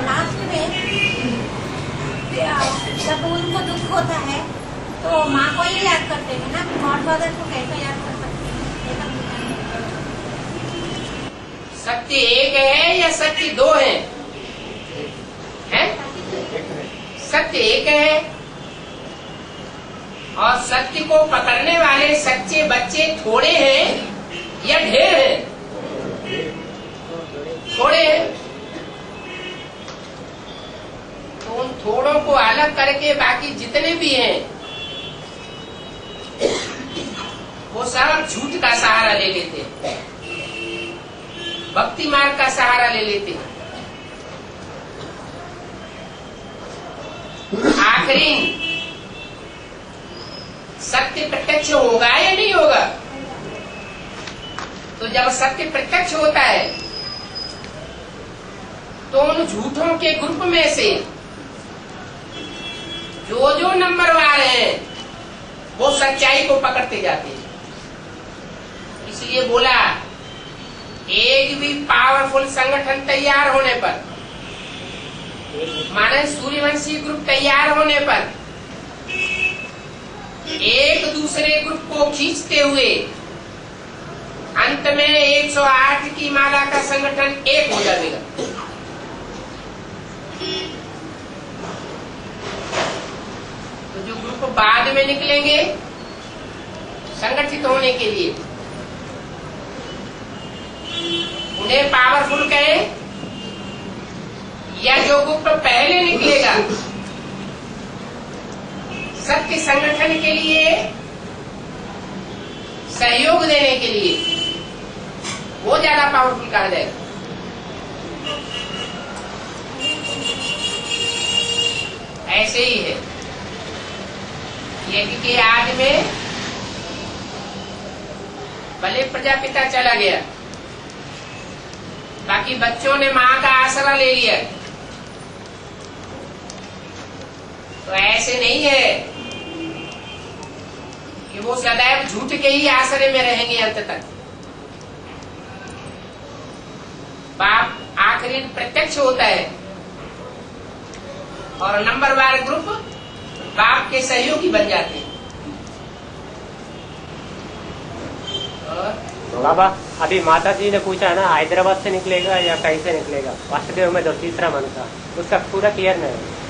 लास्ट में जब उनको दुख होता है तो माँ को ही याद करते हैं ना। गॉड फादर को कैसे याद कर सकते हैं? सत्य एक है या सत्य दो है? सत्य एक है और सत्य को पकड़ने वाले सच्चे बच्चे थोड़े हैं या ढेर हैं? थोड़े हैं। तो उन थोड़ों को अलग करके बाकी जितने भी हैं वो सब झूठ का सहारा ले लेते हैं, भक्ति मार्ग का सहारा ले लेते हैं। आखिरी सत्य प्रत्यक्ष होगा या नहीं होगा? तो जब सत्य प्रत्यक्ष होता है तो उन झूठों के ग्रुप में से जो नंबरवार हैं वो सच्चाई को पकड़ते जाते हैं। इसलिए बोला एक भी पावरफुल संगठन तैयार होने पर, माने सूर्यवंशी ग्रुप तैयार होने पर, एक दूसरे ग्रुप को खींचते हुए अंत में 108 की माला का संगठन एक हो जाएगा। तो जो ग्रुप बाद में निकलेंगे संगठित होने के लिए, उन्हें पावरफुल कहें, या जो ग्रुप पहले निकलेगा सत्य संगठन के लिए सहयोग देने के लिए वो ज्यादा पावरफुल कहा जाएगा। ऐसे ही है यज्ञ के आदि में भले प्रजापिता चला गया, बाकी बच्चों ने माँ का आसरा ले लिया, तो ऐसे नहीं है कि वो सदैव झूठ के ही आसरे में रहेंगे अंत तक। बाप आखिरी प्रत्यक्ष होता है और नंबरवार ग्रुप बाप के सहयोगी बन जाते हैं। बाबा अभी माता जी ने पूछा है ना, हैदराबाद से निकलेगा या कैसे निकलेगा? वासुदेव में जो तीसरा मन था उसका पूरा क्लियर नहीं है।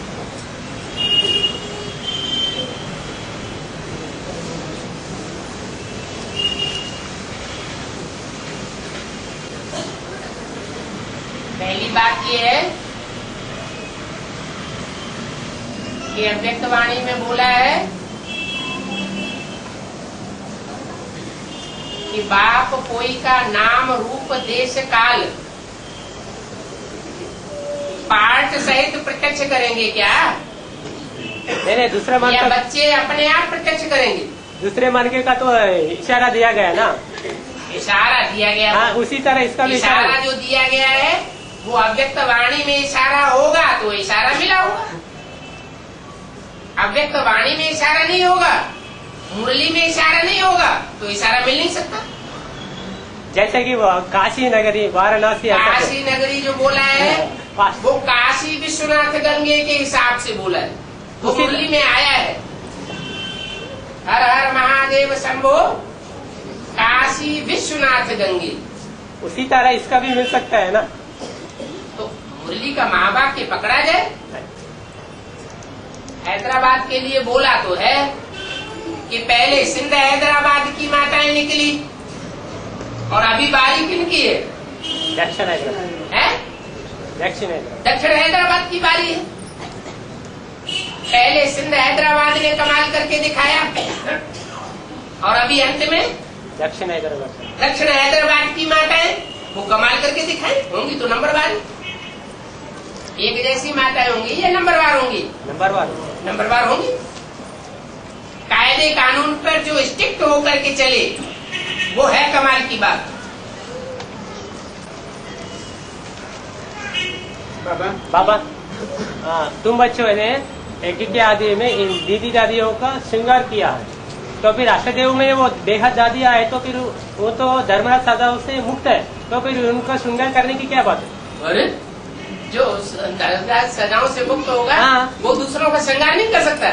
पहली बात ये है कि अव्यक्त वाणी में बोला है कि बाप कोई का नाम रूप देश काल पाठ सहित प्रत्यक्ष करेंगे क्या? नहीं, दूसरा मन या का बच्चे अपने आप प्रत्यक्ष करेंगे? दूसरे मन के का तो इशारा दिया गया ना। इशारा दिया गया। हाँ, उसी तरह इसका भी इशारा जो दिया गया है वो अव्यक्त वाणी में इशारा होगा तो इशारा मिला होगा। अव्यक्त वाणी में इशारा नहीं होगा, मुरली में इशारा नहीं होगा तो इशारा मिल नहीं सकता। जैसे कि वो काशी नगरी वाराणसी, काशी नगरी जो बोला है वो काशी विश्वनाथ गंगे के हिसाब से बोला है, वो मुरली में आया है। हर हर महादेव शंभो काशी विश्वनाथ गंगे, उसी तरह इसका भी मिल सकता है ना। तो मुरली का माँ बाप के पकड़ा जाए। हैदराबाद के लिए बोला तो है कि पहले सिंध हैदराबाद की माताएं निकली और अभी बारी किनकी है? दक्षिण हैदराबाद है? दक्षिण हैदराबाद की बारी है। पहले सिंध हैदराबाद ने कमाल करके दिखाया और अभी अंत में दक्षिण हैदराबाद की माताएं वो कमाल करके दिखाए होंगी तो नंबरवार एक जैसी माताएं होंगी या नंबरवार होंगी? नंबरवार होंगी। कायदे कानून पर जो स्ट्रिक्ट होकर के चले वो है कमाल की बात। बाबा तुम बच्चों ने यज्ञ आदि में इन दीदी दादियों का श्रृंगार किया है, तो फिर अष्टदेव में वो बेहद दादियाँ है तो फिर वो तो धर्मराज सजाओं से मुक्त है, तो फिर उनका श्रृंगार करने की क्या बात है? अरे जो धर्मराज सजाओं से मुक्त होगा वो दूसरों का श्रृंगार नहीं कर सकता।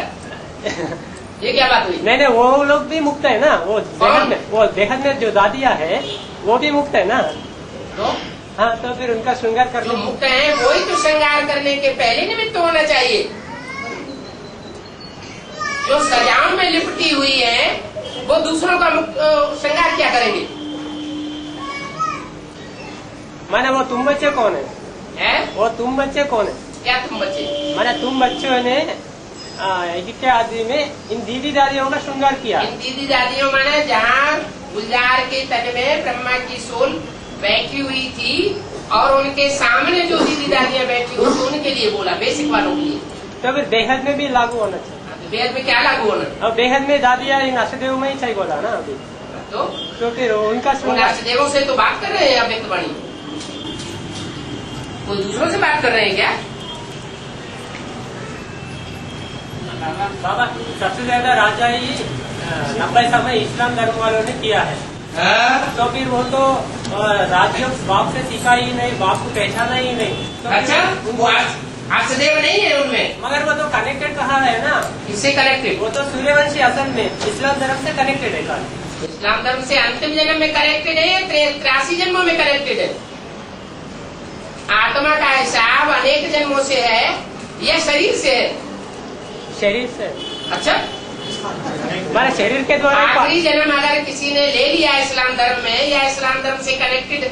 ये क्या बात हुई? नहीं, वो लोग भी मुक्त है ना। वो बेहद में जो दादियाँ है वो भी मुक्त है ना। तो हाँ, तो फिर उनका श्रृंगार करने जो मुक्त है वही तो श्रृंगार करने के पहले निमित्त होना चाहिए। जो सजाओं में लिपटी हुई है वो दूसरों का श्रृंगार क्या करेंगे? माने वो तुम बच्चे कौन है? वो तुम बच्चे कौन है? क्या तुम बच्चे? माने तुम बच्चों ने यज्ञ आदि में इन दीदी दादियों का श्रृंगार किया। इन दीदी दादियों माने जहाँ गुलजार के तट में ब्रह्मा की सोल बैठी हुई थी और उनके सामने जो दीदी दादियाँ बैठी हुई तो उनके लिए बोला, बेसिक वालों के लिए। तो फिर बेहद में भी लागू होना चाहिए। बेहद में क्या लागू होना? अब बेहद में दादियाँ इन अष्टदेव में ही चाहिए बोला ना अभी, तो फिर उनका अष्टदेवों से तो बात कर रहे हैं अव्यक्त वाणी, कोई दूसरों से बात कर रहे हैं क्या? बाबा सबसे ज्यादा राजा ही लंबे समय इस्लाम धर्म वालों ने किया है। तो फिर वो तो राज्य बाप से सीखा ही नहीं, बाप को पहचाना ही नहीं। तो अच्छा, वो अष्टदेव नहीं है उनमें, मगर वो तो कनेक्टेड कहा है ना। किससे कनेक्टेड? वो तो सूर्यवंशी असल में इस्लाम धर्म से कनेक्टेड है। इस्लाम धर्म से अंतिम जन्म में कनेक्टेड है, 83 जन्मों में कनेक्टेड है। आत्मा का हिसाब अनेक जन्मों से है या शरीर से है? शरीर से। अच्छा, हमारे शरीर के द्वारा आखिरी जन्म अगर किसी ने ले लिया इस्लाम धर्म में या इस्लाम धर्म से कनेक्टेड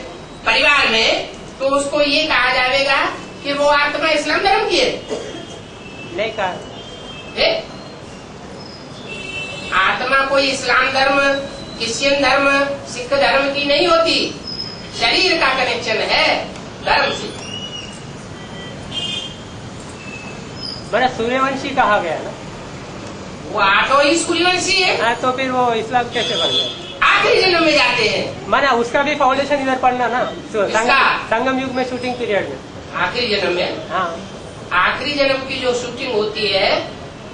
परिवार में, तो उसको ये कहा जाएगा कि वो आत्मा इस्लाम धर्म की है। नहीं कहा। आत्मा कोई इस्लाम धर्म, क्रिश्चियन धर्म, सिख धर्म की नहीं होती, शरीर का कनेक्शन है धर्म से। बड़ा सूर्यवंशी कहा गया ना, वो आठों ही सूर्यवंशी है। हाँ, तो फिर वो इस्लाम कैसे बन गया? आखिरी जन्म में जाते हैं। माना उसका भी फाउंडेशन इधर पड़ना ना, किसका? संगम युग में शूटिंग पीरियड में। आखिरी जन्म में, हाँ, आखिरी जन्म की जो शूटिंग होती है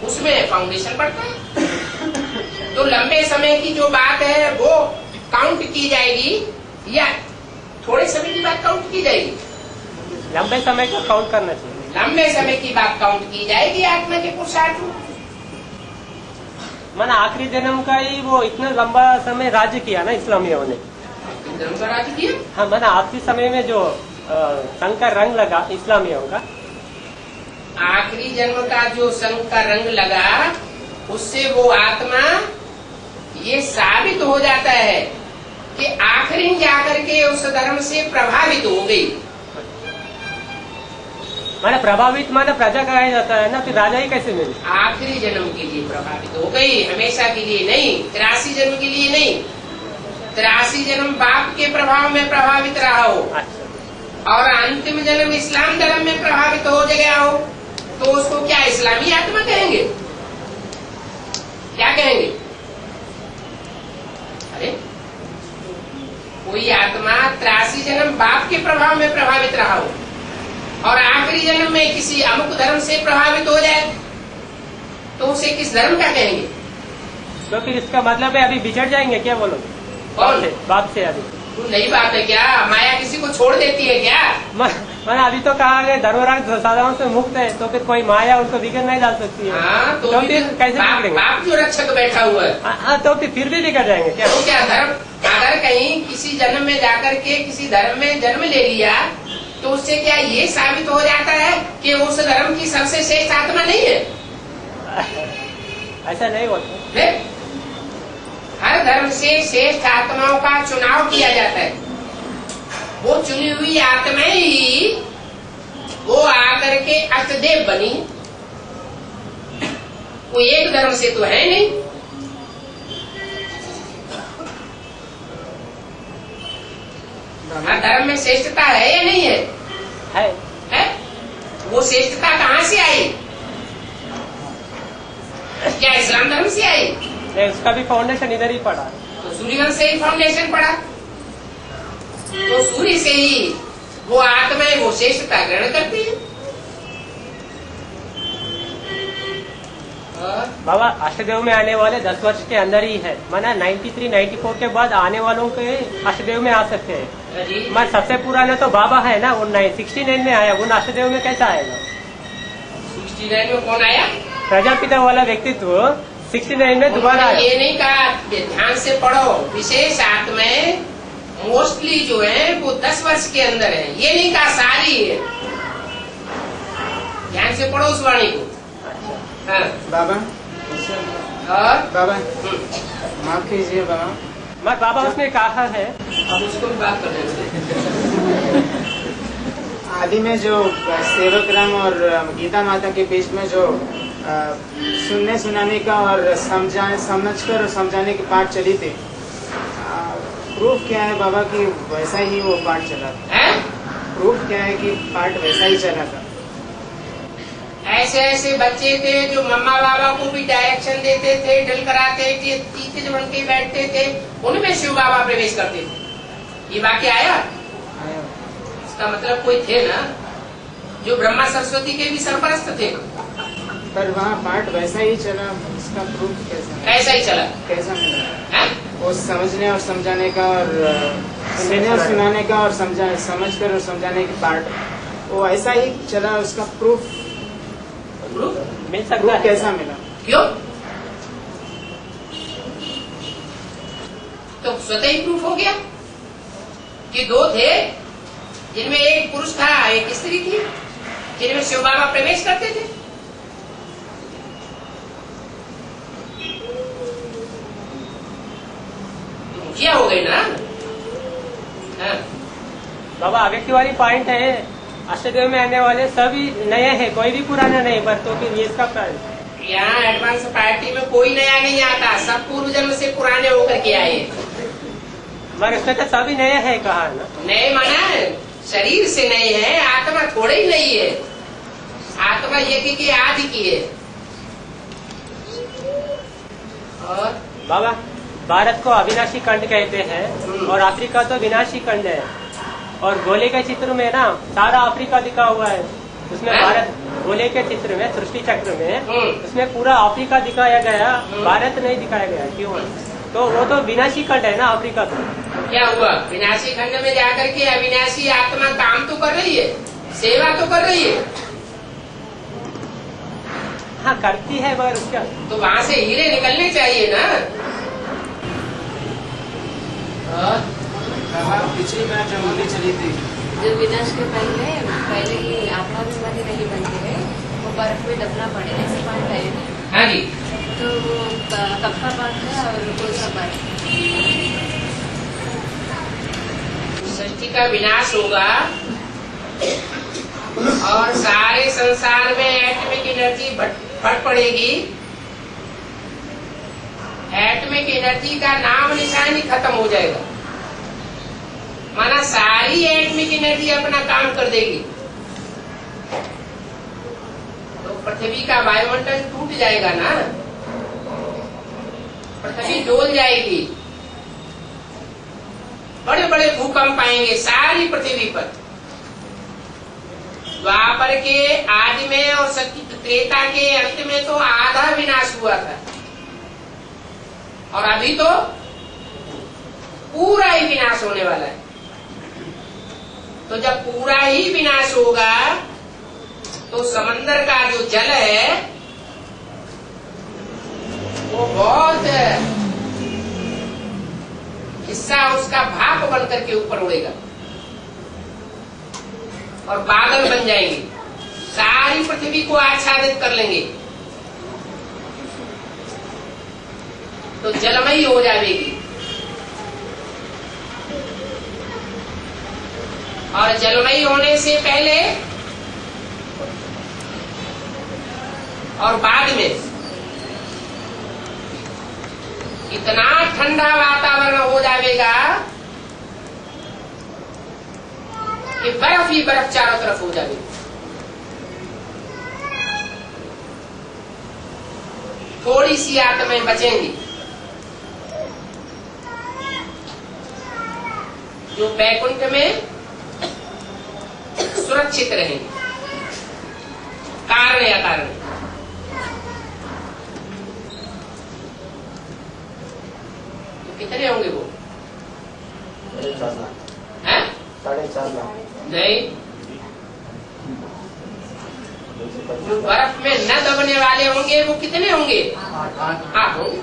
उसमें फाउंडेशन पड़ता है। तो लंबे समय की जो बात है वो काउंट की जाएगी या थोड़े समय की बात काउंट की जाएगी? लंबे समय का काउंट करना चाहिए। लंबे समय की बात काउंट की जाएगी आत्मा के पुरुषार्थ में। माना आखिरी जन्म का ही वो इतना लंबा समय राज्य किया ना इस्लामियों ने। जन्म का राज्य किया। हाँ, माना आखिरी समय में जो संघ का रंग लगा इस्लामियों का, आखिरी जन्म का जो संघ का रंग लगा उससे वो आत्मा ये साबित हो जाता है कि आखिरी जाकर के उस धर्म से प्रभावित हो गई। माना प्रभावित माना प्रजा कहा जाता है ना, फिर राजा ही कैसे मिले? आखिरी जन्म के लिए प्रभावित हो गई, हमेशा के लिए नहीं, 83 जन्म के लिए नहीं। 83 जन्म बाप के प्रभाव में प्रभावित रहा हो और अंतिम जन्म इस्लाम धर्म में प्रभावित हो गया हो तो उसको क्या इस्लामी आत्मा कहेंगे? क्या कहेंगे? अरे कोई आत्मा 83 जन्म बाप के प्रभाव में प्रभावित रहा हो और आखिरी जन्म में किसी अमुक धर्म से प्रभावित हो जाए तो उसे किस धर्म का कहेंगे? तो फिर इसका मतलब है अभी बिछड़ जाएंगे क्या बोलो? कौन? बाप से अभी तू नई बात है क्या? माया किसी को छोड़ देती है क्या? मैंने अभी तो कहा गया धर्मराज साधारण से मुक्त है, तो फिर कोई माया उनको बिगड़ नहीं डाल सकती है। हाँ, तो फिर कैसे बिगड़ेंगे? बाप जो रक्षक बैठा हुआ है। हाँ, तो फिर भी बिगड़ जाएंगे क्या? तो क्या धर्म अगर कहीं किसी जन्म में जाकर के किसी धर्म में जन्म ले लिया तो उससे क्या ये साबित हो जाता है कि उस धर्म की सबसे श्रेष्ठ आत्मा नहीं है? ऐसा नहीं होता। हर धर्म से श्रेष्ठ आत्माओं का चुनाव किया जाता है। वो चुनी हुई आत्माएं ही वो आकर के अष्टदेव बनी। वो एक धर्म से तो है नहीं। हर धर्म में श्रेष्ठता है या नहीं है? है? वो श्रेष्ठता कहाँ से आई? क्या इस्लाम धर्म से आई? नहीं, उसका भी फाउंडेशन इधर ही पड़ा। तो सूर्यवंश से ही फाउंडेशन पड़ा। तो सूर्य से ही वो आत्माएं वो श्रेष्ठता ग्रहण करती है। बाबा अष्टदेव में आने वाले 10 वर्ष के अंदर ही है, माना 93-94 के बाद आने वालों के अष्टदेव में आ सकते हैं। मैं सबसे पुराना तो बाबा है ना, वो 69 में आया, वो अष्टदेव में कैसा आएगा? 69 में कौन आया? प्रजापिता वाला व्यक्तित्व 69 में दोबारा आया। ये नहीं कहा, ध्यान से पढ़ो। विशेष आत्माएं मोस्टली जो है वो 10 वर्ष के अंदर है, ये नहीं कहा सारी है। ध्यान से पढ़ो उस वाणी को। हाँ। बाबा और बाबा माफ कीजिए बाबा। मैं बाबा उसने कहा है, अब उसको भी बात करने दो। आदि में जो सेवक राम और गीता माता के बीच में जो सुनने सुनाने का और समझकर और समझाने की पाठ चली थी, प्रूफ क्या है बाबा कि वैसा ही वो पाठ चला था? प्रूफ क्या है कि पाठ वैसा ही चला था? ऐसे ऐसे बच्चे थे जो मम्मा बाबा को भी डायरेक्शन देते थे, ड्रिल कराते थे, तीसरे बन के बैठते थे, उनमें शिव बाबा प्रवेश करते थे। ये वाक्य आया? इसका मतलब कोई थे ना जो ब्रह्मा सरस्वती के भी सरपरस्त थे। पर वहाँ पाठ वैसा ही चला, इसका प्रूफ कैसा? ऐसा ही चला। कैसा मिला? वो समझने और समझाने का और सुनने और सुनाने का और समझकर और समझाने की पार्ट वो ऐसा ही चला, उसका प्रूफ मिल सकता है। कैसा मिला? क्यों? तो स्वतः ही प्रूफ हो गया कि दो थे जिनमें एक पुरुष था एक स्त्री थी, जिनमें शिव बाबा प्रवेश करते थे। मुखिया हो गए ना। हाँ। बाबा आगे की वाली पॉइंट है, अष्टदेव में आने वाले सभी नए हैं, कोई भी पुराना नहीं, पर तो फिर ये इसका प्राइस यहाँ एडवांस पार्टी में कोई नया नहीं आता, सब पूर्व जन्म से पुराने होकर के आए। मगर उसमें तो सभी नए है कहा ना। नए माना शरीर से नए हैं, आत्मा थोड़े ही नहीं है। आत्मा यज्ञ की आदि की है। और बाबा भारत को अविनाशी खंड कहते हैं और अफ्रीका तो विनाशी खंड है। और गोले के चित्र में ना सारा अफ्रीका दिखा हुआ है। उसमें भारत गोले के चित्र में सृष्टि चक्र में उसमें पूरा अफ्रीका दिखाया गया, भारत नहीं दिखाया गया। क्यों? तो वो तो विनाशी खंड है ना अफ्रीका। तो क्या हुआ? विनाशी खंड में जाकर के अविनाशी आत्मा काम तो कर रही है, सेवा तो कर रही है। हाँ करती है, मगर उसका तो वहाँ से हीरे निकलने चाहिए ना। पिछली बार जब होली चली थी, जो विनाश के पहले ही आत्मा भी नहीं बनती है, वो बर्फ में दबना पड़े ऐसे पाठ है ना। हाँ जी। तो वो कप्पा पाठ है और कौन सा पाठ? सृष्टि का विनाश होगा और सारे संसार में एटमिक एनर्जी फट पड़ेगी। एटमिक एनर्जी का नाम निशान ही खत्म हो जाएगा। माना सारी एटमिक एनर्जी अपना काम कर देगी, तो पृथ्वी का वायुमंडल टूट जाएगा ना, पृथ्वी डोल जाएगी, बड़े बड़े भूकंप आएंगे सारी पृथ्वी पर। द्वापर के आदि में और त्रेता के अंत में तो आधा विनाश हुआ था, और अभी तो पूरा ही विनाश होने वाला है। तो जब पूरा ही विनाश होगा तो समंदर का जो जल है वो बहुत हिस्सा उसका भाप बन करके ऊपर उड़ेगा और बादल बन जाएंगे, सारी पृथ्वी को आच्छादित कर लेंगे, तो जलमयी हो जाएगी। और जलमयी होने से पहले और बाद में इतना ठंडा वातावरण हो जाएगा कि बर्फ ही बर्फ चारों तरफ हो जाएगी। थोड़ी सी आत्माएं बचेंगी जो बैकुंठ में सुरक्षित रहेंगे, कारण या कारण। तो कितने होंगे वो? 4.5 लाख। हैं? 4.5 लाख। नहीं, जो बर्फ में न दबने वाले होंगे वो कितने होंगे? 8 होंगे।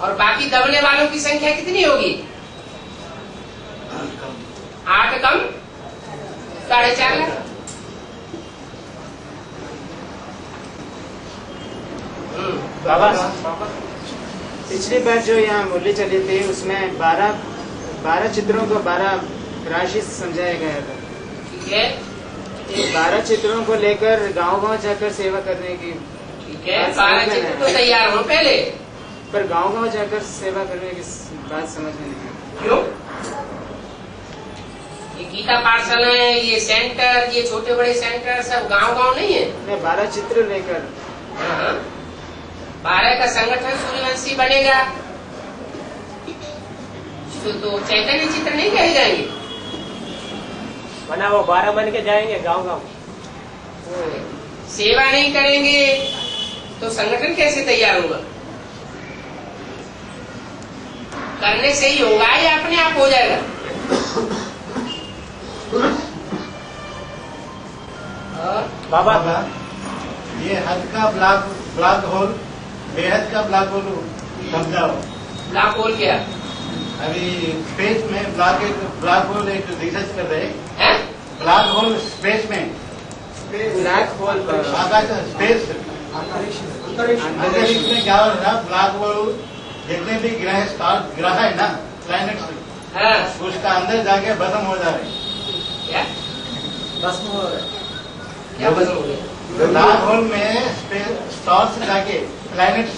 और बाकी दबने वालों की संख्या कितनी होगी? 8 कम 4.5 लाख। बाबा पिछली बार जो यहाँ मुरली चली थी उसमें 12 चित्रों को 12 राशि समझाया गया था। ठीक है, ये 12 चित्रों को लेकर गांव-गांव जाकर सेवा करने की। ठीक है, 12 चित्र तो तैयार हो पहले, पर गांव-गांव जाकर सेवा करने की बात समझ में नहीं आई। क्यों? ये गीता पाठशाला है, ये सेंटर, ये छोटे बड़े सेंटर सब गांव-गांव नहीं है। मैं 12 चित्र लेकर 12 का संगठन सूर्यवंशी बनेगा तो चैतन्य चित्र नहीं कहे जाएंगे, वरना वो 12 बन के जाएंगे गांव-गांव। सेवा नहीं करेंगे तो संगठन कैसे तैयार होगा? करने से ही होगा या अपने आप हो जाएगा? बाबा ये हद का ब्लैक होल, बेहद का ब्लैक होल समझाओ। ब्लैक होल क्या? अभी स्पेस में ब्लैक होल एक रिसर्च कर रहे है? ब्लैक होल स्पेस में, ब्लैक होल आकाश स्पेस अंतरिक्ष में क्या हो रहा है? ब्लैक होल जितने भी ग्रह है ना, प्लैनेट्स, हाँ। उसका अंदर जाके भस्म हो जा रहे हैं। क्या भस्म हो रहा है। क्या भस्म हो गया? ब्लैक होल में स्टार्स जाके प्लैनेट्स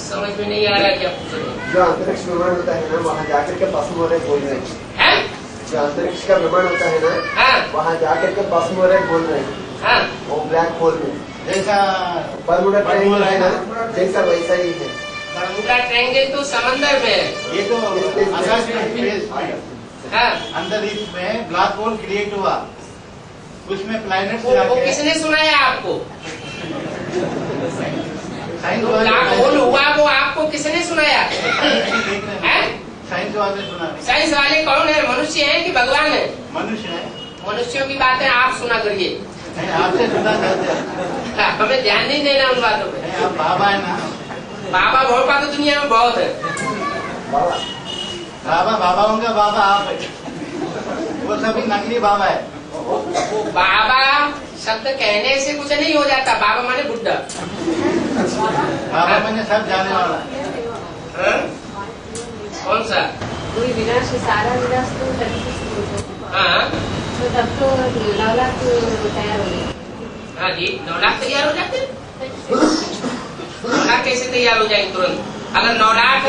समझ में नहीं आ रहा क्या पूछ रहे हैं? जो अंतरिक्ष भ्रमण होता है ना, वहाँ जाकर के भस्म हो रहे बोल रहे हैं। जो अंतरिक्ष का भ्रमण होता है ना, वहाँ जाकर के भस्म हो रहे बोल रहे हैं। वो ब्लैक होल में जैसा बरमुडा ट्रायंगल है ना, जैसा वैसा ही है। बरमुडा ट्रायंगल तो समंदर में है। ये तो आकाश में स्पेस अंतरिक्ष में ब्लैक होल क्रिएट हुआ, उसमें प्लैनेट्स वो किसने सुनाया आपको? साइंस ब्लैक होल हुआ वो आपको किसने सुनाया? साइंस वाले सुना। साइंस वाले कौन है? मनुष्य है कि भगवान है? मनुष्य है। मनुष्यों की बातें आप सुना करिए, आपसे सुना करते हैं। हमें ध्यान नहीं देना उन बातों पे। आप बाबा है ना? बाबा भोपा तो दुनिया में बहुत है। बाबा बाबाओं का बाबा आप है, वो सभी नकली बाबा है। वो बाबा शब्द कहने से कुछ नहीं हो जाता। बाबा माने बुड्ढा। बाबा मैंने सब जाने वाला है। कौन सा? कोई विनाश, सारा विनाश तो तभी से होता है। हाँ तो तब तो 9 लाख तैयार हो गए। हाँ जी, 9 लाख तैयार हो जाते। 9 लाख कैसे तैयार हो जाए तुरंत? अगर 9 लाख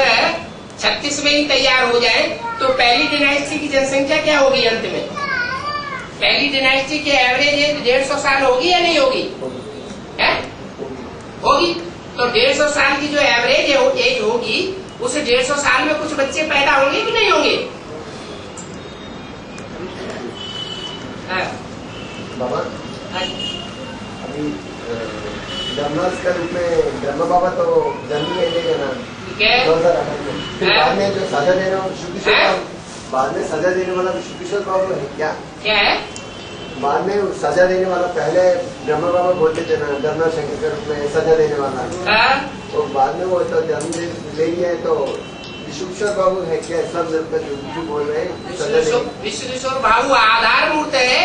36 में ही तैयार हो जाए तो पहली डायनेस्टी की जनसंख्या क्या होगी अंत में? पहली डायनेस्टी की एवरेज एज 150 साल होगी या नहीं होगी? है? होगी। तो 150 साल की जो एवरेज एज होगी, उस 150 साल में कुछ बच्चे पैदा होंगे कि नहीं होंगे? बाबा अभी ब्रह्मास का रूप में ब्रह्मा बाबा तो जन्म ले लेगा ना, ठीक है। 2008 में। फिर बाद में जो सजा देने वाला विशुद्धिश्वर, बाद में सजा देने वाला विशुद्धिश्वर बाबा है क्या? क्या है? बाद में सजा देने वाला, पहले ब्रह्मा बाबा बोलते थे ना ब्रह्मा शंकर के रूप में सजा देने वाला, तो बाद में वो तो जन्म ले लिया है, तो विशुद्धिश्वर बाबू है क्या? सब जो बोल रहे हैं सजा देने। विश्वेश्वर बाबू आधार मूर्त है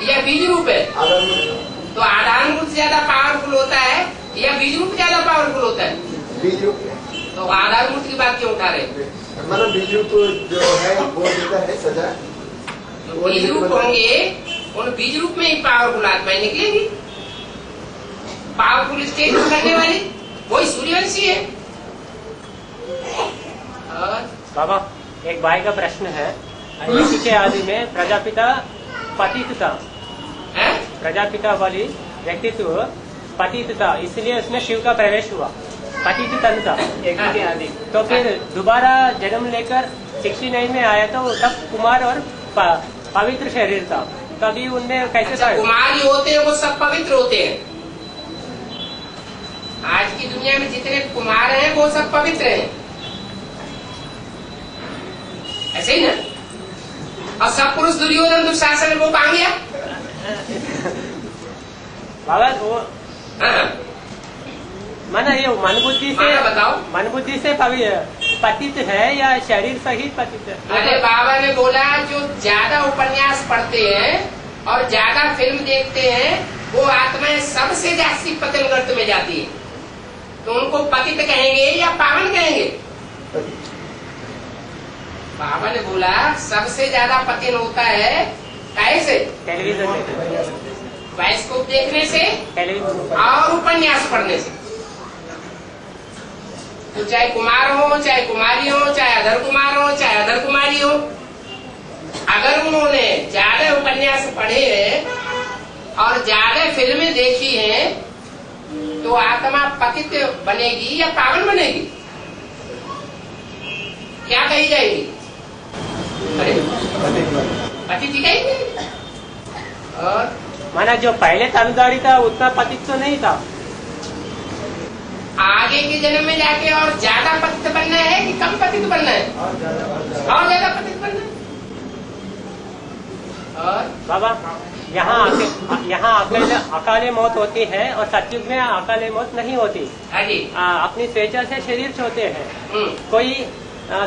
या बीज रूप है? आधार मूर्त। तो आधार मूर्त ज्यादा पावरफुल होता है या बीज रूप ज्यादा पावरफुल होता है? बीज रूप। तो आधार मूर्त की बात क्यों उठा रहे? मतलब बीज रूप जो है वो देता है सजा। तो बीज रूप होंगे, उन बीज रूप में ही पावरफुल आत्माएं निकलेंगी। पावरफुल स्टेज में करने वाली वही सूर्यवंशी है। बाबा एक भाई का प्रश्न है, यीशु के आदि में प्रजापिता पतित था, प्रजापिता वाली व्यक्तित्व पतित था, इसलिए उसमें शिव का प्रवेश हुआ। पतित तन था यज्ञ के आदि, तो फिर दोबारा जन्म लेकर 69 में आया, तो तब कुमार और पवित्र शरीर था, तभी उनमें कैसे अच्छा, कुमार जो होते हैं वो सब पवित्र होते हैं। आज की दुनिया में जितने कुमार हैं वो सब पवित्र हैं, ऐसे ही ना? और सब पुरुष दुर्योधन दुशासन वो कहाँ गया? बाबा वो माना ये मन बुद्धि से बताओ, मन बुद्धि से पतित है या शरीर सहित पतित है? अरे बाबा ने बोला जो ज्यादा उपन्यास पढ़ते हैं और ज्यादा फिल्म देखते हैं वो आत्माएं सबसे जास्ती पतन गर्त में जाती है। तो उनको पतित कहेंगे या पावन कहेंगे? बाबा ने बोला सबसे ज्यादा पतन होता है कैसे? टेलीविजन में, बाइस्कोप देखने से टेलीविजन और उपन्यास पढ़ने से। तो चाहे कुमार हो, चाहे कुमारी हो, चाहे अधर कुमार हो, चाहे अधर कुमारी हो, अगर उन्होंने ज्यादा उपन्यास पढ़े हैं और ज्यादा फिल्में देखी हैं तो आत्मा पतित बनेगी या पावन बनेगी? क्या कही जाएगी? पतित ही कहेंगे। और माना जो पहले तनदारी था उतना पतित तो नहीं था, आगे के जन्म में जाके और ज्यादा पतित बनना है कि कम पतित बनना है? और ज्यादा पतित बनना है। और बाबा यहाँ अकाले मौत होती है और सतयुग में अकाले मौत नहीं होती। हाँ जी। अपनी स्वेच्छा से शरीर छोड़ते हैं। कोई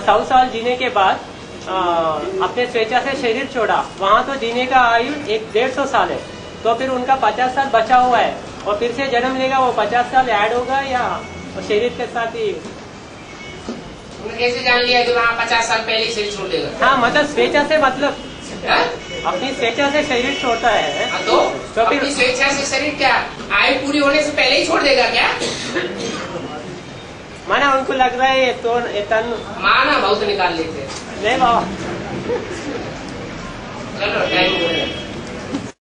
100 साल जीने के बाद अपने स्वेच्छा से शरीर छोड़ा, वहाँ तो जीने का आयु 150 साल है, तो फिर उनका 50 साल बचा हुआ है और फिर से जन्म लेगा, वो 50 साल ऐड होगा या शरीर के साथ ही? उन्होंने कैसे जान लिया कि वहाँ 50 साल पहले शरीर छोड़ देगा? हाँ मतलब स्वेच्छा से मतलब अपनी स्वेच्छा से शरीर छोड़ता है तो फिर अपनी स्वेच्छा से शरीर क्या आयु पूरी होने से पहले ही छोड़ देगा क्या? माना उनको लग रहा है तो ये तन माना बहुत निकाल लेते हैं। नहीं बाबा चलो टाइम हो गया।